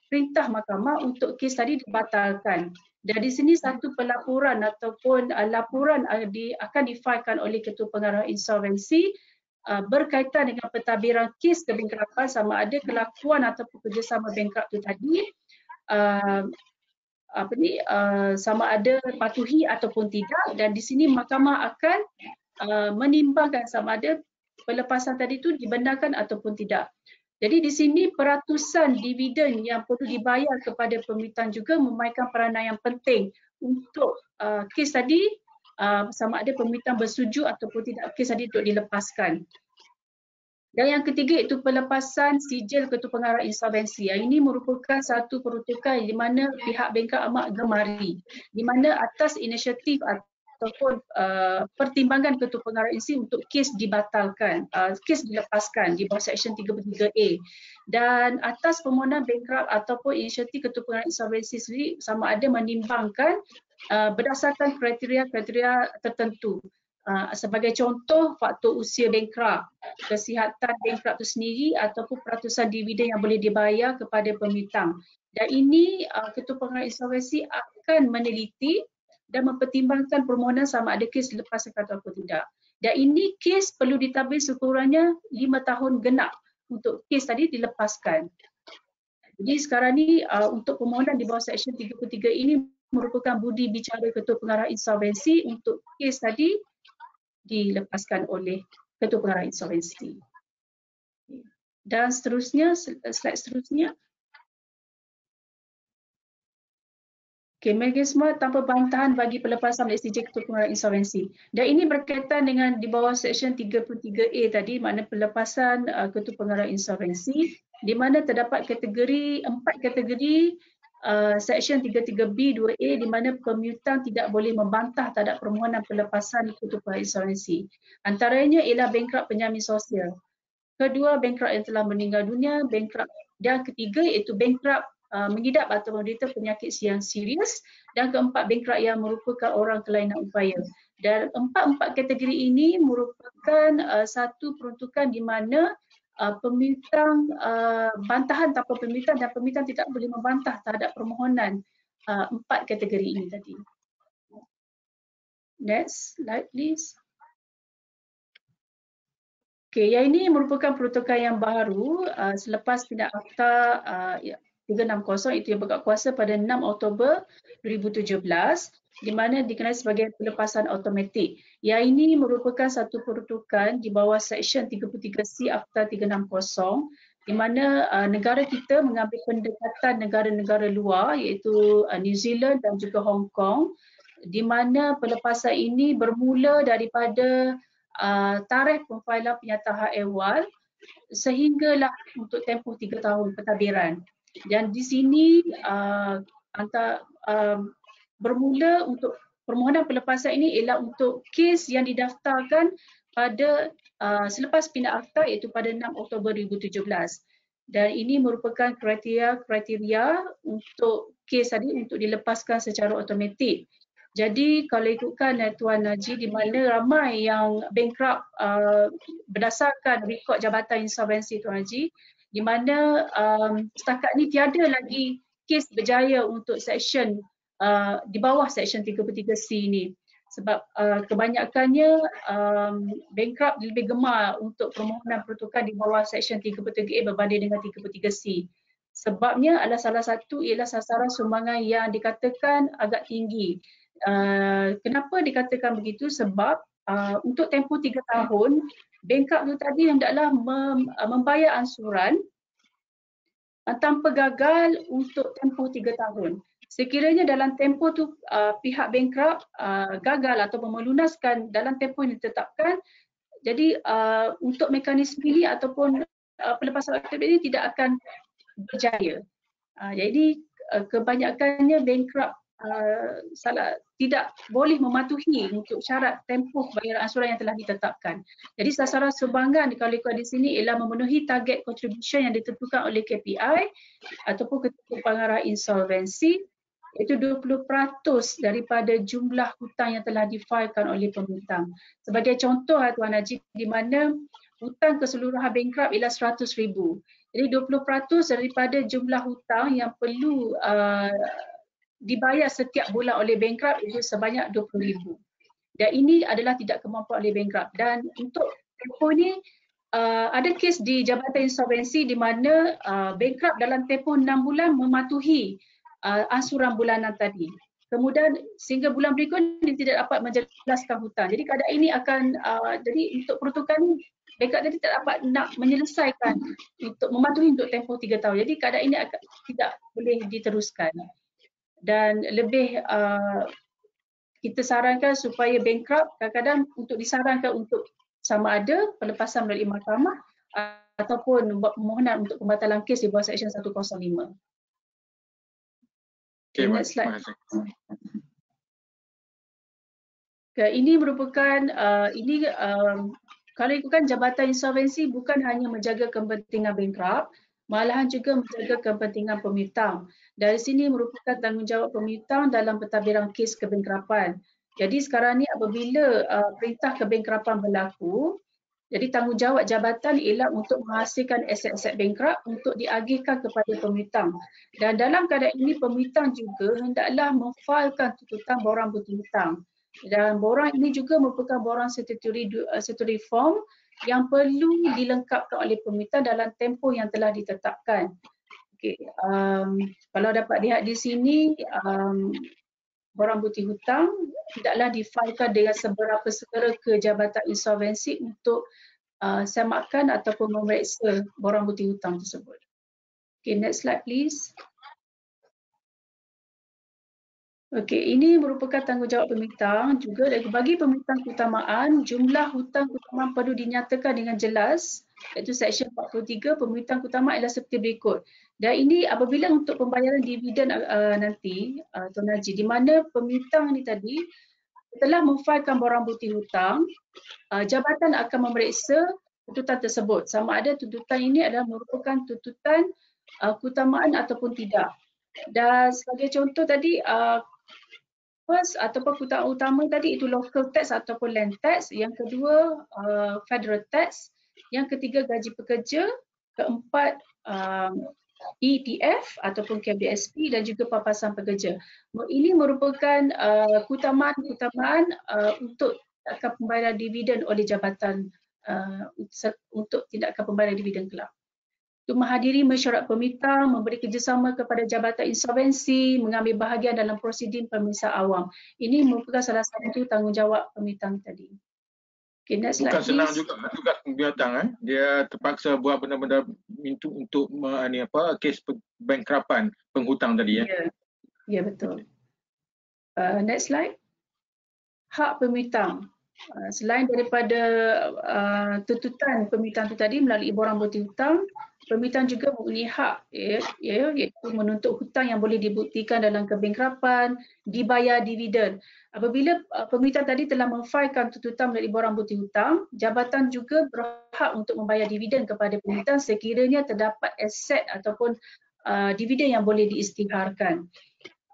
perintah mahkamah untuk kes tadi dibatalkan. Dan di sini satu pelaporan ataupun laporan akan difailkan oleh Ketua Pengarah Insolvensi berkaitan dengan pentadbiran kes kebengkrapan, sama ada kelakuan ataupun kerjasama bengkrap itu tadi sama ada patuhi ataupun tidak, dan di sini mahkamah akan menimbangkan sama ada pelepasan tadi itu dibenarkan ataupun tidak. Jadi di sini peratusan dividen yang perlu dibayar kepada pemiutang juga memainkan peranan yang penting untuk kes tadi sama ada pembintan bersetuju ataupun tidak kes tadi untuk dilepaskan. Dan yang ketiga iaitu pelepasan sijil Ketua Pengarah Insolvensi. Ini merupakan satu peruntukan di mana pihak bankrupt amat gemari, di mana atas inisiatif ataupun pertimbangan Ketua Pengarah Insolvensi untuk kes dibatalkan, kes dilepaskan di bawah Seksyen 33A. Dan atas permohonan bankrupt ataupun inisiatif Ketua Pengarah Insolvensi sendiri sama ada menimbangkan berdasarkan kriteria-kriteria tertentu. Sebagai contoh, faktor usia bankrupt, kesihatan bankrupt itu sendiri ataupun peratusan dividen yang boleh dibayar kepada pembintang. Dan ini Ketua Pengarah Insolvensi akan meneliti dan mempertimbangkan permohonan sama ada kes dilepaskan ataupun tidak. Dan ini kes perlu ditambah sekurangnya 5 tahun genap untuk kes tadi dilepaskan. Jadi sekarang ni untuk permohonan di bawah Seksyen 33 ini merupakan budi bicara Ketua Pengarah Insolvensi untuk kes tadi dilepaskan oleh Ketua Pengarah Insolvensi. Dan seterusnya, slide seterusnya. Mekanisme tanpa bantahan bagi pelepasan SDJ Ketua Pengarah Insolvensi. Dan ini berkaitan dengan di bawah Seksyen 33A tadi, makna pelepasan Ketua Pengarah Insolvensi, di mana terdapat kategori, 4 kategori Seksyen 33B2A di mana pemiutang tidak boleh membantah terhadap permohonan pelepasan Ketua Pengarah Insolvensi. Antaranya ialah bankrupt penjamin sosial. Kedua, bankrupt yang telah meninggal dunia, bankrupt. Dan ketiga iaitu bankrupt mengidap atau menderita penyakit yang serius, dan keempat bankrupt yang merupakan orang kelainan upaya. Dan empat kategori ini merupakan satu peruntukan di mana pembintang bantahan tanpa pembintang dan pembintang tidak boleh membantah terhadap permohonan 4 kategori ini tadi. Next slide please. Yang ini merupakan peruntukan yang baru selepas pindah Akta 360 itu yang berkat kuasa pada 6 Oktober 2017 di mana dikenali sebagai pelepasan automatik. Yang ini merupakan satu peruntukan di bawah Seksyen 33C Akta 360 di mana negara kita mengambil pendekatan negara-negara luar iaitu New Zealand dan juga Hong Kong di mana pelepasan ini bermula daripada tarikh pemfailan penyataan hak ehwal sehinggalah untuk tempoh 3 tahun pentadbiran. Dan di sini bermula untuk permohonan pelepasan ini ialah untuk kes yang didaftarkan pada selepas pindah akta iaitu pada 6 Oktober 2017. Dan ini merupakan kriteria untuk kes tadi untuk dilepaskan secara automatik. Jadi kalau ikutkan Tuan Najib di mana ramai yang bankrupt berdasarkan rekod Jabatan Insolvensi Tuan Najib di mana setakat ni tiada lagi kes berjaya untuk seksyen di bawah Seksyen 33C ni. Sebab kebanyakannya bankrupt lebih gemar untuk permohonan peruntukan di bawah Seksyen 33A berbanding dengan 33C. Sebabnya adalah salah satu ialah sasaran sumbangan yang dikatakan agak tinggi. Kenapa dikatakan begitu? Sebab untuk tempoh 3 tahun, bankrupt itu tadi hendaklah membayar ansuran tanpa gagal untuk tempoh 3 tahun. Sekiranya dalam tempoh tu pihak bankrupt gagal atau melunaskan dalam tempoh yang ditetapkan, jadi untuk mekanisme ini ataupun pelepasan aktif ini tidak akan berjaya. Jadi kebanyakannya bankrupt tidak boleh mematuhi untuk syarat tempoh bayaran ansuran yang telah ditetapkan. Jadi sasaran sumbangan kalau ikut di sini ialah memenuhi target contribution yang ditentukan oleh KPI ataupun Ketua Pengarah Insolvensi iaitu 20% daripada jumlah hutang yang telah difailkan oleh pembintang. Sebagai contoh Tuan Najib di mana hutang keseluruhan bankrupt ialah 100,000. Jadi 20% daripada jumlah hutang yang perlu dibayar setiap bulan oleh bankrupt itu sebanyak 20,000. Dan ini adalah tidak kemampuan oleh bankrupt. Dan untuk tempoh ni ada kes di Jabatan Insolvensi di mana bankrupt dalam tempoh 6 bulan mematuhi ansuran bulanan tadi. Kemudian sehingga bulan berikut dia tidak dapat menjelaskan hutang. Jadi keadaan ini akan jadi untuk peruntukan ni bankrupt tadi tak dapat nak menyelesaikan untuk mematuhi untuk tempoh 3 tahun. Jadi keadaan ini tidak boleh diteruskan. Dan lebih kita sarankan supaya bankrupt kadang-kadang untuk disarankan untuk sama ada pelepasan melalui mahkamah ataupun membuat permohonan untuk pembatalan kes di bawah Seksyen 105. Okay, next slide. Ini merupakan kalau ikutkan Jabatan Insolvensi bukan hanya menjaga kepentingan bankrupt, malahan juga menjaga kepentingan pemihutang. Dari sini merupakan tanggungjawab pemihutang dalam pentadbiran kes kebankrapan. Jadi sekarang ni apabila perintah kebankrapan berlaku, jadi tanggungjawab jabatan ialah untuk menghasilkan aset-aset bankrupt untuk diagihkan kepada pemihutang. Dan dalam keadaan ini pemihutang juga hendaklah memfailkan tuntutan borang bukti hutang. Dan borang ini juga merupakan borang statutory form yang perlu dilengkapkan oleh pemihutang dalam tempoh yang telah ditetapkan. Okay, kalau dapat lihat di sini, borang bukti hutang tidaklah difailkan dengan seberapa segera ke Jabatan Insolvensi untuk samakan ataupun memeriksa borang bukti hutang tersebut. Okay, next slide please. Okey, ini merupakan tanggungjawab pemihutang juga bagi pemihutang keutamaan, jumlah hutang keutamaan perlu dinyatakan dengan jelas iaitu Seksyen 43 pemihutang keutamaan ialah seperti berikut. Dan ini apabila untuk pembayaran dividen nanti Tuan Haji, di mana pemihutang ni tadi telah memfailkan borang bukti hutang, jabatan akan memeriksa tuntutan tersebut sama ada tuntutan ini adalah merupakan tuntutan keutamaan ataupun tidak. Dan sebagai contoh tadi first ataupun keutamaan utama tadi itu local tax ataupun land tax, yang kedua federal tax, yang ketiga gaji pekerja, keempat EPF ataupun KBSP dan juga papasan pekerja. Ini merupakan keutamaan untuk tindakan pembayaran dividen oleh jabatan untuk tindakan pembayaran dividen kelak. Untuk menghadiri mesyuarat pemihutang, memberi kerjasama kepada Jabatan Insolvensi, mengambil bahagian dalam prosedur pemeriksaan awam. Ini merupakan salah satu tanggungjawab pemihutang tadi. Okay, next slide,
bukan senang juga tugas pemihutang. Dia terpaksa buat benda-benda untuk kes bankrapan penghutang tadi.
Ya, betul. Next slide. Hak pemihutang. Selain daripada tuntutan pemihutang itu tadi melalui borang bukti hutang, pemihutang juga mempunyai hak iaitu menuntut hutang yang boleh dibuktikan dalam kebankrapan, dibayar dividen. Apabila pemihutang tadi telah memfailkan tuntutan melalui borang bukti hutang, jabatan juga berhak untuk membayar dividen kepada pemihutang sekiranya terdapat aset ataupun dividen yang boleh diisytiharkan.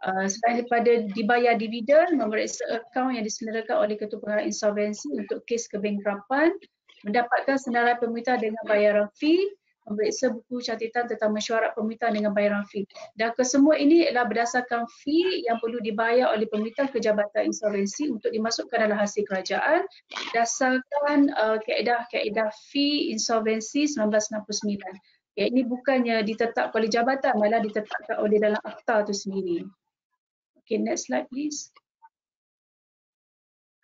Selain daripada dibayar dividen, memeriksa akaun yang diselenggarakan oleh Ketua Pengarah Insolvensi untuk kes kebankrapan, mendapatkan senarai pemihutang dengan bayaran fee, memeriksa buku catatan tentang mesyuarat pemihutang dengan bayaran fee. Dan kesemua ini adalah berdasarkan fee yang perlu dibayar oleh pemihutang ke Jabatan Insolvensi untuk dimasukkan dalam hasil kerajaan berdasarkan kaedah fee insolvensi 1969. Ini bukannya ditetapkan oleh jabatan, malah ditetapkan oleh dalam akta itu sendiri. Okay, next slide please.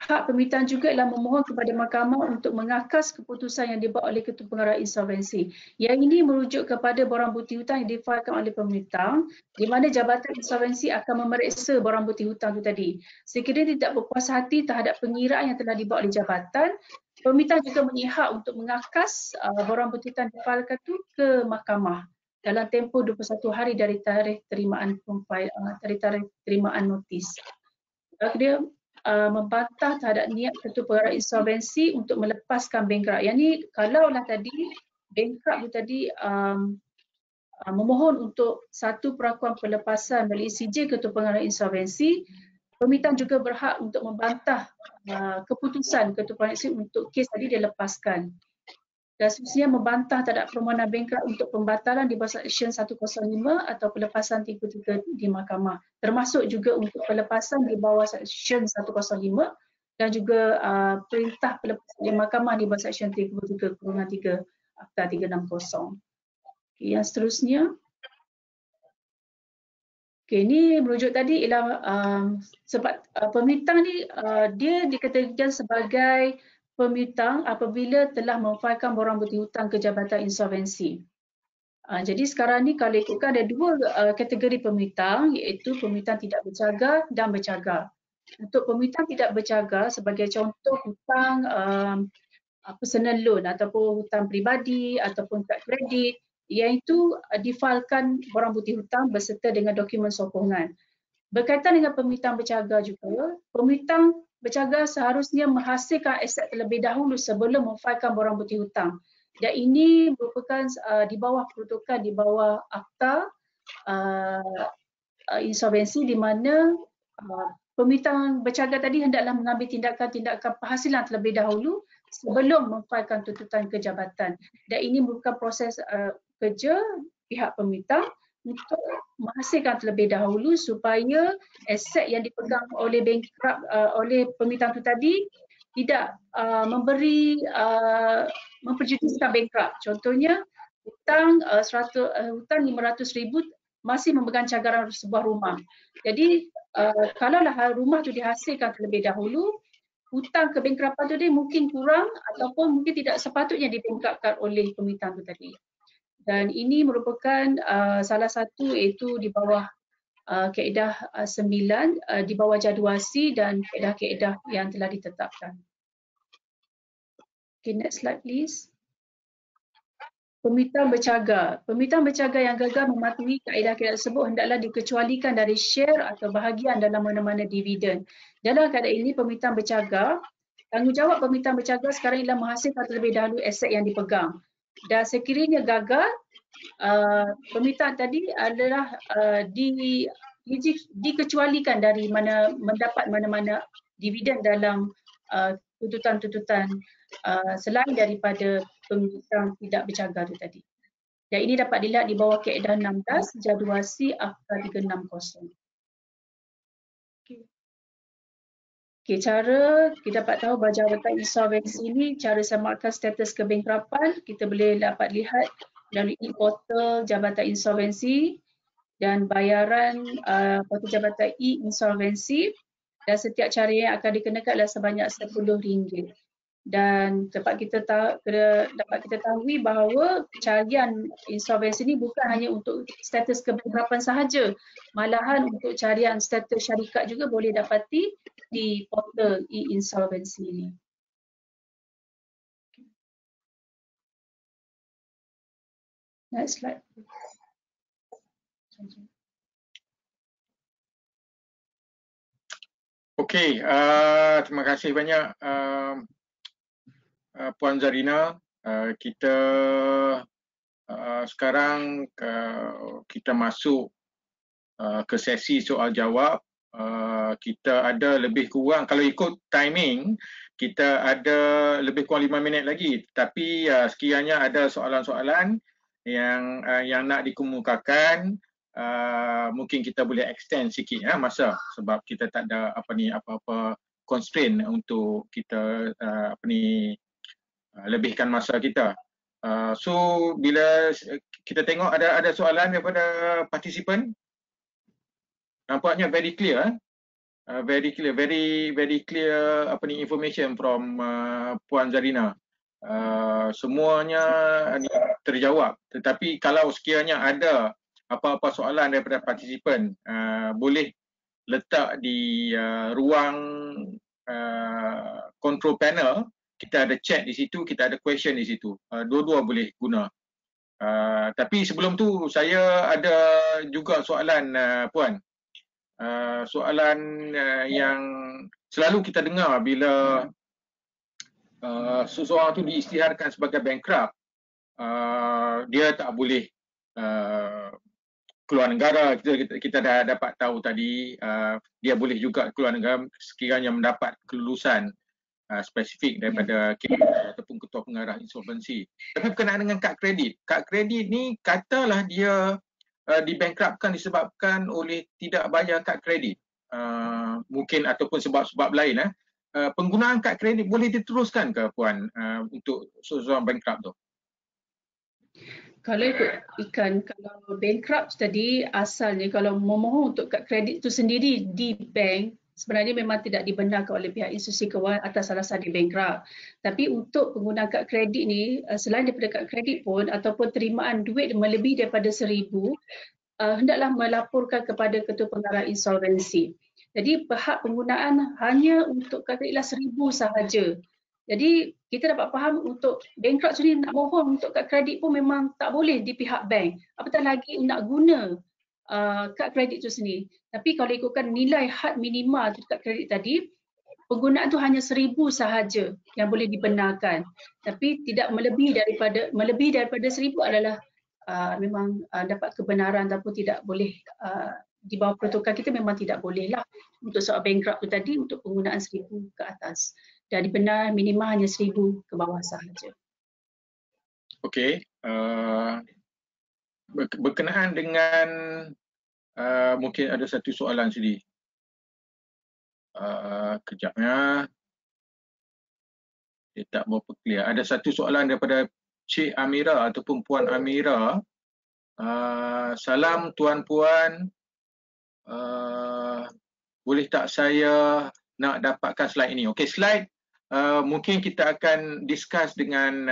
Hak pemihutang juga ialah memohon kepada mahkamah untuk mengakas keputusan yang dibuat oleh Ketua Pengarah Insolvensi. Yang ini merujuk kepada borang bukti hutang yang difailkan oleh pemihutang, di mana Jabatan Insolvensi akan memeriksa borang bukti hutang itu tadi. Sekiranya tidak berpuas hati terhadap pengiraan yang telah dibuat oleh jabatan, pemihutang juga mempunyai hak untuk mengakas borang bukti hutang difailkan itu ke mahkamah dalam tempoh 21 hari dari tarikh terimaan notis. Dia membantah terhadap niat Ketua Pengarah Insolvensi untuk melepaskan bankrupt. Yang ni kalaulah tadi bankrupt tadi memohon untuk satu perakuan pelepasan melalui CJ Ketua Pengarah Insolvensi, pemihutang juga berhak untuk membantah keputusan Ketua Pengarah Insolvensi untuk kes tadi dilepaskan. Dan semestinya membantah terhadap permohonan bankrupt untuk pembatalan di bawah Seksyen 105 atau pelepasan 33 di mahkamah. Termasuk juga untuk pelepasan di bawah Seksyen 105 dan juga perintah pelepasan di mahkamah di bawah Seksyen 33/3 Akta 360. Okay, yang seterusnya. Okay, ini merujuk tadi ialah sebab pemihutang ni dia dikategorikan sebagai pemihutang apabila telah memfailkan borang bukti hutang ke Jabatan Insolvensi. Jadi sekarang ni kalau ikutkan ada dua kategori pemihutang iaitu pemihutang tidak bercagar dan bercagar. Untuk pemihutang tidak berjaga, sebagai contoh hutang personal loan ataupun hutang peribadi ataupun kad kredit, iaitu difailkan borang bukti hutang berserta dengan dokumen sokongan. Berkaitan dengan pemihutang berjaga juga, pemihutang berjaga seharusnya menghasilkan aset terlebih dahulu sebelum memfailkan borang bukti hutang. Dan ini merupakan di bawah peruntukan di bawah akta insolvensi, di mana pemihutang berjaga tadi hendaklah mengambil tindakan-tindakan penghasilan terlebih dahulu sebelum memfailkan tuntutan ke jabatan. Dan ini merupakan proses kerja pihak pemihutang untuk menghasilkan terlebih dahulu supaya aset yang dipegang oleh bankrupt oleh pemihutang itu tadi tidak memperjudiskan bankrupt. Contohnya hutang hutang 500,000 masih memegang cagaran sebuah rumah. Jadi kalaulah rumah itu dihasilkan terlebih dahulu, hutang kebankrapan itu dia mungkin kurang ataupun mungkin tidak sepatutnya dibankrupkan oleh pemihutang itu tadi. Dan ini merupakan salah satu, iaitu di bawah kaedah 9 di bawah jaduasi dan kaedah-kaedah yang telah ditetapkan. Okay, next slide please. Pemihutang berjaga. Pemihutang berjaga yang gagal mematuhi kaedah-kaedah tersebut hendaklah dikecualikan dari share atau bahagian dalam mana-mana dividen. Dalam keadaan ini, pemihutang berjaga, tanggungjawab pemihutang berjaga sekarang ialah menghasilkan terlebih dahulu aset yang dipegang. Dan sekiranya gagal, pemihutang tadi adalah dikecualikan dari mendapat mana-mana dividen dalam tuntutan-tuntutan selain daripada pemihutang tidak berjaga itu tadi. Dan ini dapat dilihat di bawah kaedah 16 jaduasi Akta 360. Okay, cara kita dapat tahu bahawa jabatan insolvensi ini, cara samakan status kebankrapan, kita boleh dapat lihat melalui portal Jabatan Insolvensi dan bayaran portal Jabatan e-Insolvensi, dan setiap cara yang akan dikenakan adalah sebanyak RM10. Dan dapat kita tahu bahawa carian insolvensi ini bukan hanya untuk status kebankrapan sahaja, malahan untuk carian status syarikat juga boleh dapati di portal e-insolvensi ini. Next slide.
Okey, terima kasih banyak Puan Zarina. Kita sekarang kita masuk ke sesi soal jawab. Kita ada lebih kurang, kalau ikut timing, kita ada lebih kurang 5 minit lagi. Tapi sekiranya ada soalan-soalan yang nak dikemukakan, mungkin kita boleh extend sikit masa, sebab kita tak ada apa-apa constraint untuk kita lebihkan masa kita. So bila kita tengok ada soalan daripada partisipan, nampaknya very clear, very clear information from Puan Zarina. Semuanya terjawab. Tetapi kalau sekiranya ada apa-apa soalan daripada partisipan, boleh letak di ruang control panel. Kita ada chat di situ, kita ada question di situ. Dua-dua boleh guna. Tapi sebelum tu saya ada juga soalan, Puan. Soalan yang selalu kita dengar bila seseorang tu diisytiharkan sebagai bankrupt, dia tak boleh keluar negara. Kita dah dapat tahu tadi, dia boleh juga keluar negara sekiranya mendapat kelulusan spesifik daripada KPI ataupun ketua pengarah insolvensi. Tapi berkenaan dengan kad kredit. Kad kredit ni katalah dia dibankruptkan disebabkan oleh tidak bayar kad kredit. Mungkin ataupun sebab-sebab lain. Penggunaan kad kredit boleh diteruskan ke Puan untuk seseorang bankrupt tu?
Kalau kalau bankrupt tadi, asalnya kalau memohon untuk kad kredit itu sendiri di bank, sebenarnya memang tidak dibenarkan oleh pihak institusi kewangan atas alasan di bankrupt. Tapi untuk penggunaan kad kredit ni, selain daripada kad kredit pun ataupun terimaan duit melebihi daripada RM1,000, hendaklah melaporkan kepada ketua pengarah insolvensi. Jadi hak penggunaan hanya untuk katakanlah 1,000 sahaja. Jadi kita dapat faham untuk bankrupt sendiri nak mohon untuk kad kredit pun memang tak boleh di pihak bank. Apatah lagi nak guna kad kredit itu sendiri. Tapi kalau ikutkan nilai had minima kad kredit tadi, penggunaan tu hanya 1,000 sahaja yang boleh dibenarkan. Tapi tidak melebihi daripada 1,000 adalah memang dapat kebenaran ataupun tidak boleh di bawah peruntukan kita memang tidak boleh lah untuk soal bankrupt tu tadi untuk penggunaan 1,000 ke atas. Dan dibenar minima hanya 1,000 ke bawah sahaja.
Okey, berkenaan dengan mungkin ada satu soalan sini. Kejapnya. Dia tak berapa clear. Ada satu soalan daripada Cik Amira ataupun Puan Amira. Salam tuan-puan. Boleh tak saya nak dapatkan slide ini? Okey, slide mungkin kita akan discuss dengan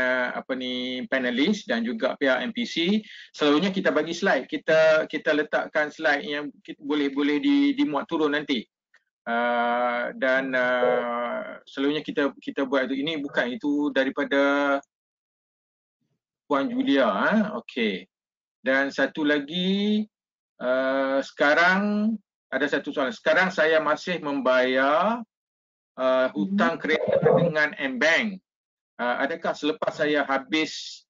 panelis dan juga pihak MPC. Selalunya kita bagi slide, kita letakkan slide yang boleh dimuat turun nanti. Dan selalunya kita buat itu. Ini bukan itu daripada Puan Julia. Okey. Dan satu lagi, sekarang ada satu soalan. Sekarang saya masih membayar hutang kereta dengan M-Bank. Adakah selepas saya habis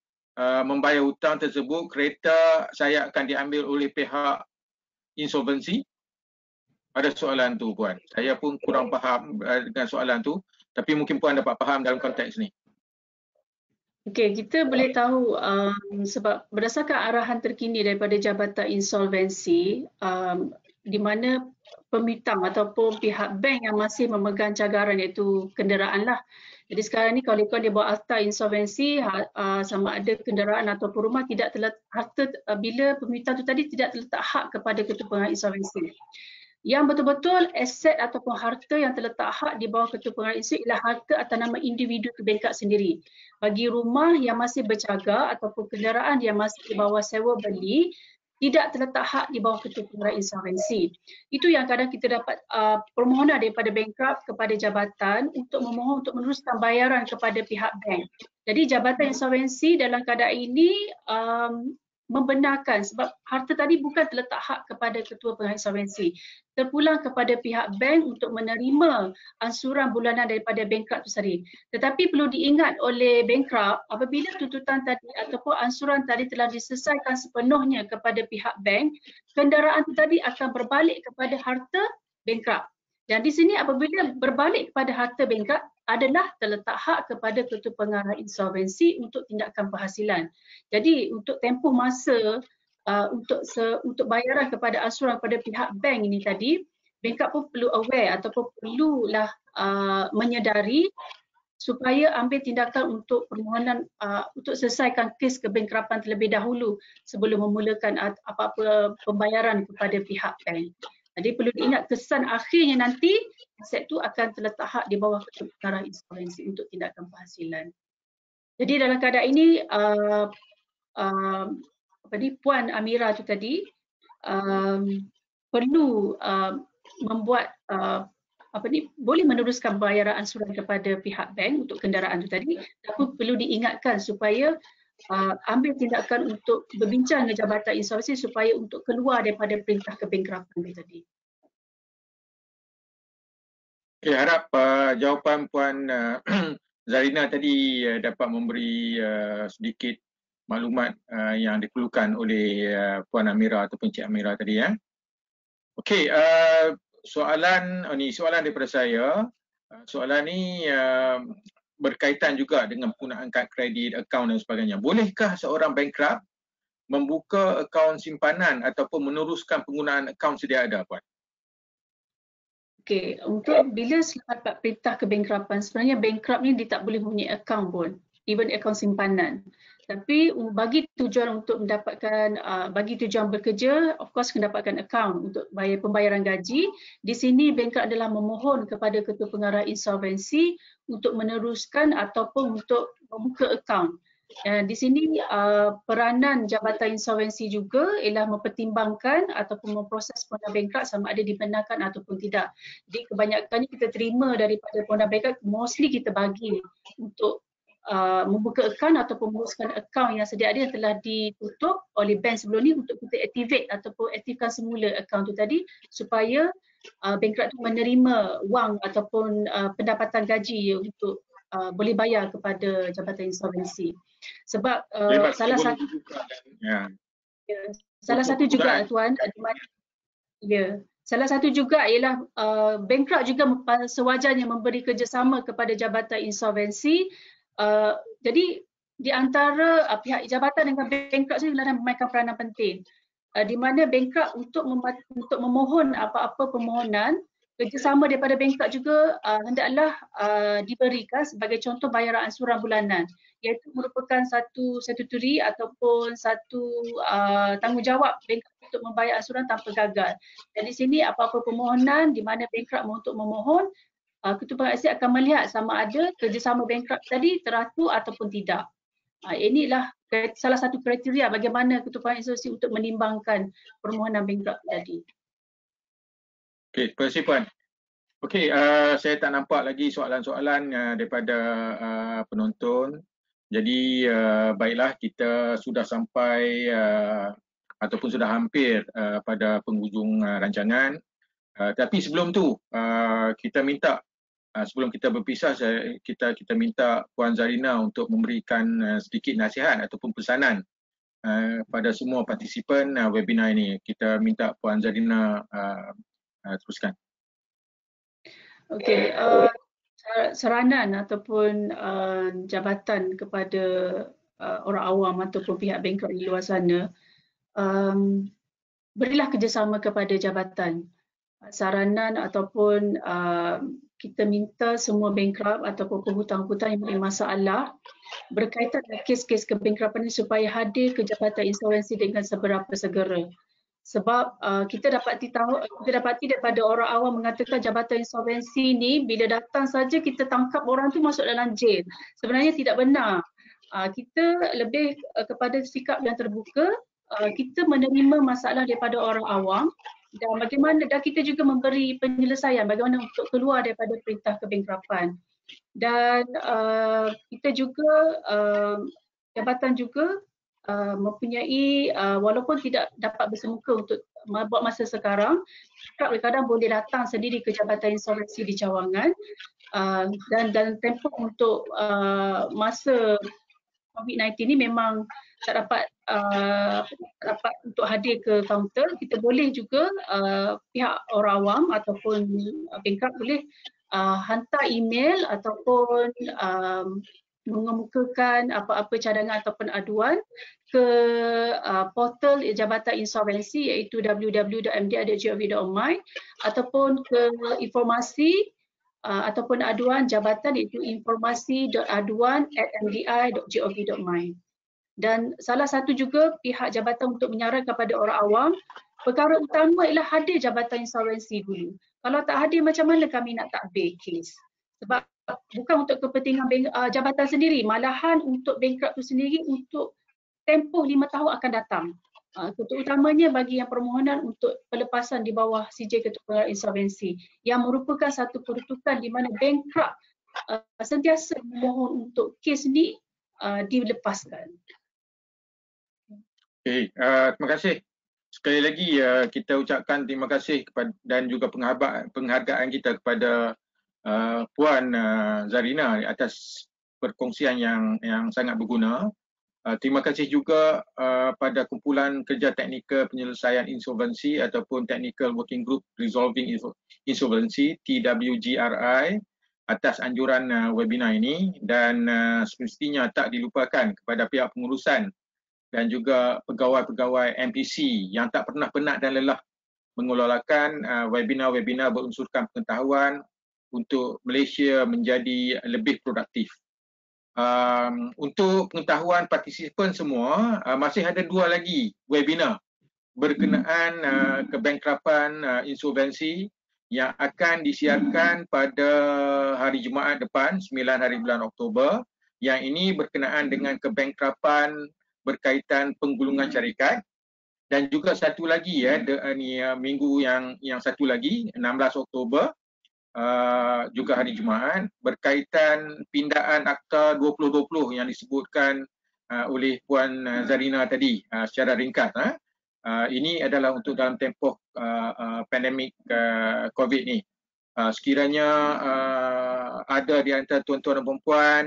membayar hutang tersebut, kereta saya akan diambil oleh pihak insolvensi? Ada soalan tu Puan. Saya pun kurang faham dengan soalan tu, tapi mungkin Puan dapat faham dalam konteks ni.
Okey, kita boleh tahu sebab berdasarkan arahan terkini daripada Jabatan Insolvensi, di mana pemitang ataupun pihak bank yang masih memegang cagaran iaitu kenderaan lah. Jadi sekarang ni kalau dia buat akta insolvensi sama ada kenderaan ataupun rumah tidak harta bila pemitang tu tadi tidak terletak hak kepada ketua pengarah insolvensi. Yang betul-betul aset ataupun harta yang terletak hak di bawah ketua pengarah insolvensi ialah harta atas nama individu kebankrupt sendiri. Bagi rumah yang masih bercagar ataupun kenderaan yang masih di bawah sewa beli, tidak terletak hak di bawah ketua pengarah insolvensi. Itu yang kadang kita dapat permohonan daripada bankrupt kepada jabatan untuk memohon untuk meneruskan bayaran kepada pihak bank. Jadi Jabatan Insolvensi dalam keadaan ini membenarkan sebab harta tadi bukan terletak hak kepada ketua pengarah insolvensi, terpulang kepada pihak bank untuk menerima ansuran bulanan daripada bankrupt itu sendiri. Tetapi perlu diingat oleh bankrupt, apabila tuntutan tadi ataupun ansuran tadi telah diselesaikan sepenuhnya kepada pihak bank, kenderaan itu tadi akan berbalik kepada harta bankrupt. Dan di sini apabila berbalik kepada harta bankrupt adalah terletak hak kepada ketua pengarah insolvensi untuk tindakan penghasilan. Jadi untuk tempoh masa untuk bayaran kepada ansuran kepada pihak bank ini tadi, bankrupt pun perlu aware ataupun perlulah menyedari supaya ambil tindakan untuk permohonan untuk selesaikan kes kebankruptan terlebih dahulu sebelum memulakan apa-apa pembayaran kepada pihak bank. Jadi perlu diingat kesan akhirnya nanti aset itu akan terletak hak di bawah ketua pengarah insolvensi untuk tindakan penghasilan. Jadi dalam keadaan ini Puan Amira itu tadi perlu membuat boleh meneruskan bayaran ansuran kepada pihak bank untuk kenderaan itu tadi, tapi perlu diingatkan supaya ambil tindakan untuk berbincang dengan Jabatan Insolvensi supaya untuk keluar daripada perintah kebankruptan itu tadi.
Okay, harap jawapan Puan Zarina tadi dapat memberi sedikit maklumat yang diperlukan oleh Puan Amira ataupun Cik Amira tadi. Okey, soalan daripada saya. Soalan ni berkaitan juga dengan penggunaan kad kredit, akaun dan sebagainya. Bolehkah seorang bankrupt membuka akaun simpanan ataupun meneruskan penggunaan akaun sedia ada, Puan?
Okey, untuk bila selepas perintah kebankruptan, sebenarnya bankrupt ni dia tak boleh mempunyai akaun pun, even akaun simpanan. Tapi bagi tujuan untuk mendapatkan, bagi tujuan bekerja, of course kena dapatkan akaun untuk bayar pembayaran gaji. Di sini bankrupt adalah memohon kepada ketua pengarah insolvensi untuk meneruskan ataupun untuk membuka akaun. Di sini peranan Jabatan Insolvensi juga ialah mempertimbangkan ataupun memproses permohonan bankrupt sama ada dibenarkan ataupun tidak. Jadi kebanyakannya kita terima daripada permohonan bankrupt, mostly kita bagi untuk membuka akaun ataupun menguruskan akaun yang sedia ada yang telah ditutup oleh bank sebelum ni untuk kita activate ataupun aktifkan semula akaun tu tadi supaya bankrupt tu menerima wang ataupun pendapatan gaji untuk boleh bayar kepada Jabatan Insolvensi. Sebab salah satu salah satu juga Tuan, salah satu juga ialah bankrupt juga sewajarnya memberi kerjasama kepada Jabatan Insolvensi. Jadi di antara pihak jabatan dengan bankrupt sendiri adalah memainkan peranan penting. Di mana bankrupt untuk memohon apa-apa permohonan, kerjasama daripada bankrupt juga hendaklah diberikan sebagai contoh bayaran ansuran bulanan, iaitu merupakan satu statutory ataupun satu tanggungjawab bankrupt untuk membayar ansuran tanpa gagal. Dan di sini apa-apa permohonan di mana bankrupt untuk memohon, Ketua Pengarah akan melihat sama ada kerjasama bankrupt tadi teratur ataupun tidak. Inilah salah satu kriteria bagaimana Ketua Pengarah Insolvensi untuk menimbangkan permohonan bankrupt tadi.
Okey, terima kasih Puan. Okey, saya tak nampak lagi soalan-soalan daripada penonton. Jadi baiklah, kita sudah sampai ataupun sudah hampir pada penghujung rancangan. Tapi sebelum tu kita minta sebelum kita berpisah, kita minta Puan Zarina untuk memberikan sedikit nasihat ataupun pesanan pada semua partisipan webinar ini. Kita minta Puan Zarina teruskan.
Okey, saranan ataupun jabatan kepada orang awam ataupun pihak bankrupt di luar sana, berilah kerjasama kepada jabatan. Saranan ataupun kita minta semua bankrupt ataupun penghutang-hutang yang mempunyai masalah berkaitan dengan kes-kes kebankruptan ini supaya hadir ke Jabatan Insolvensi dengan seberapa segera. Sebab kita dapati daripada orang awam mengatakan Jabatan Insolvensi ni bila datang saja kita tangkap orang tu masuk dalam jail. Sebenarnya tidak benar. Kita lebih kepada sikap yang terbuka, kita menerima masalah daripada orang awam dan bagaimana, dan kita juga memberi penyelesaian bagaimana untuk keluar daripada perintah kebankruptan. Dan kita juga jabatan juga mempunyai walaupun tidak dapat bersemuka untuk buat masa sekarang, kadang-kadang boleh datang sendiri ke Jabatan Insolvensi di Cawangan dan tempoh untuk masa COVID-19 ni memang tak dapat untuk hadir ke kaunter. Kita boleh juga pihak orang awam ataupun bankrupt boleh hantar email ataupun mengemukakan apa-apa cadangan ataupun aduan ke portal Jabatan Insolvensi iaitu www.mdi.gov.my ataupun ke informasi ataupun aduan jabatan iaitu informasi.aduan@mdi.gov.my. Dan salah satu juga pihak jabatan untuk menyarankan kepada orang awam, perkara utama ialah hadir Jabatan Insolvensi dulu. Kalau tak hadir, macam mana kami nak takbir kes? Sebab bukan untuk kepentingan jabatan sendiri, malahan untuk bankrupt tu sendiri untuk tempoh 5 tahun akan datang. Terutamanya bagi yang permohonan untuk pelepasan di bawah CJ Ketua Pengarah Insolvensi yang merupakan satu peruntukan di mana bankrupt sentiasa memohon untuk kes ni dilepaskan.
Okay, terima kasih. Sekali lagi kita ucapkan terima kasih kepada, dan juga penghargaan kita kepada Puan Zarina atas perkongsian yang sangat berguna. Terima kasih juga pada kumpulan kerja teknikal penyelesaian insolvensi ataupun Technical Working Group Resolving Insolvency TWGRI atas anjuran webinar ini, dan semestinya tak dilupakan kepada pihak pengurusan dan juga pegawai-pegawai MPC yang tak pernah penat dan lelah mengelolakan webinar-webinar berunsurkan pengetahuan untuk Malaysia menjadi lebih produktif. Untuk pengetahuan partisipan semua, masih ada 2 lagi webinar berkenaan kebankrapan insolvensi yang akan disiarkan pada hari Jumaat depan, 9 hari bulan Oktober, Yang ini berkenaan dengan kebankrapan berkaitan penggulungan syarikat. Dan juga satu lagi minggu yang satu lagi 16 Oktober juga hari Jumaat berkaitan pindaan Akta 2020 yang disebutkan oleh Puan Zarina tadi secara ringkas. Ini adalah untuk dalam tempoh pandemik COVID ni. Sekiranya ada di antara tuan-tuan dan perempuan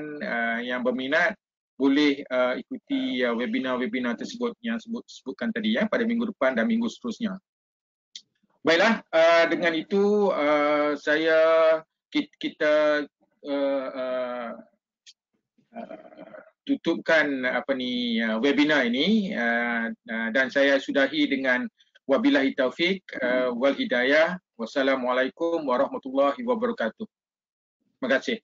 yang berminat, boleh ikuti webinar-webinar tersebut yang sebutkan tadi pada minggu depan dan minggu seterusnya. Baiklah, dengan itu kita tutupkan webinar ini dan saya sudahi dengan wabillahi taufik wal hidayah. Wassalamualaikum warahmatullahi wabarakatuh. Terima kasih.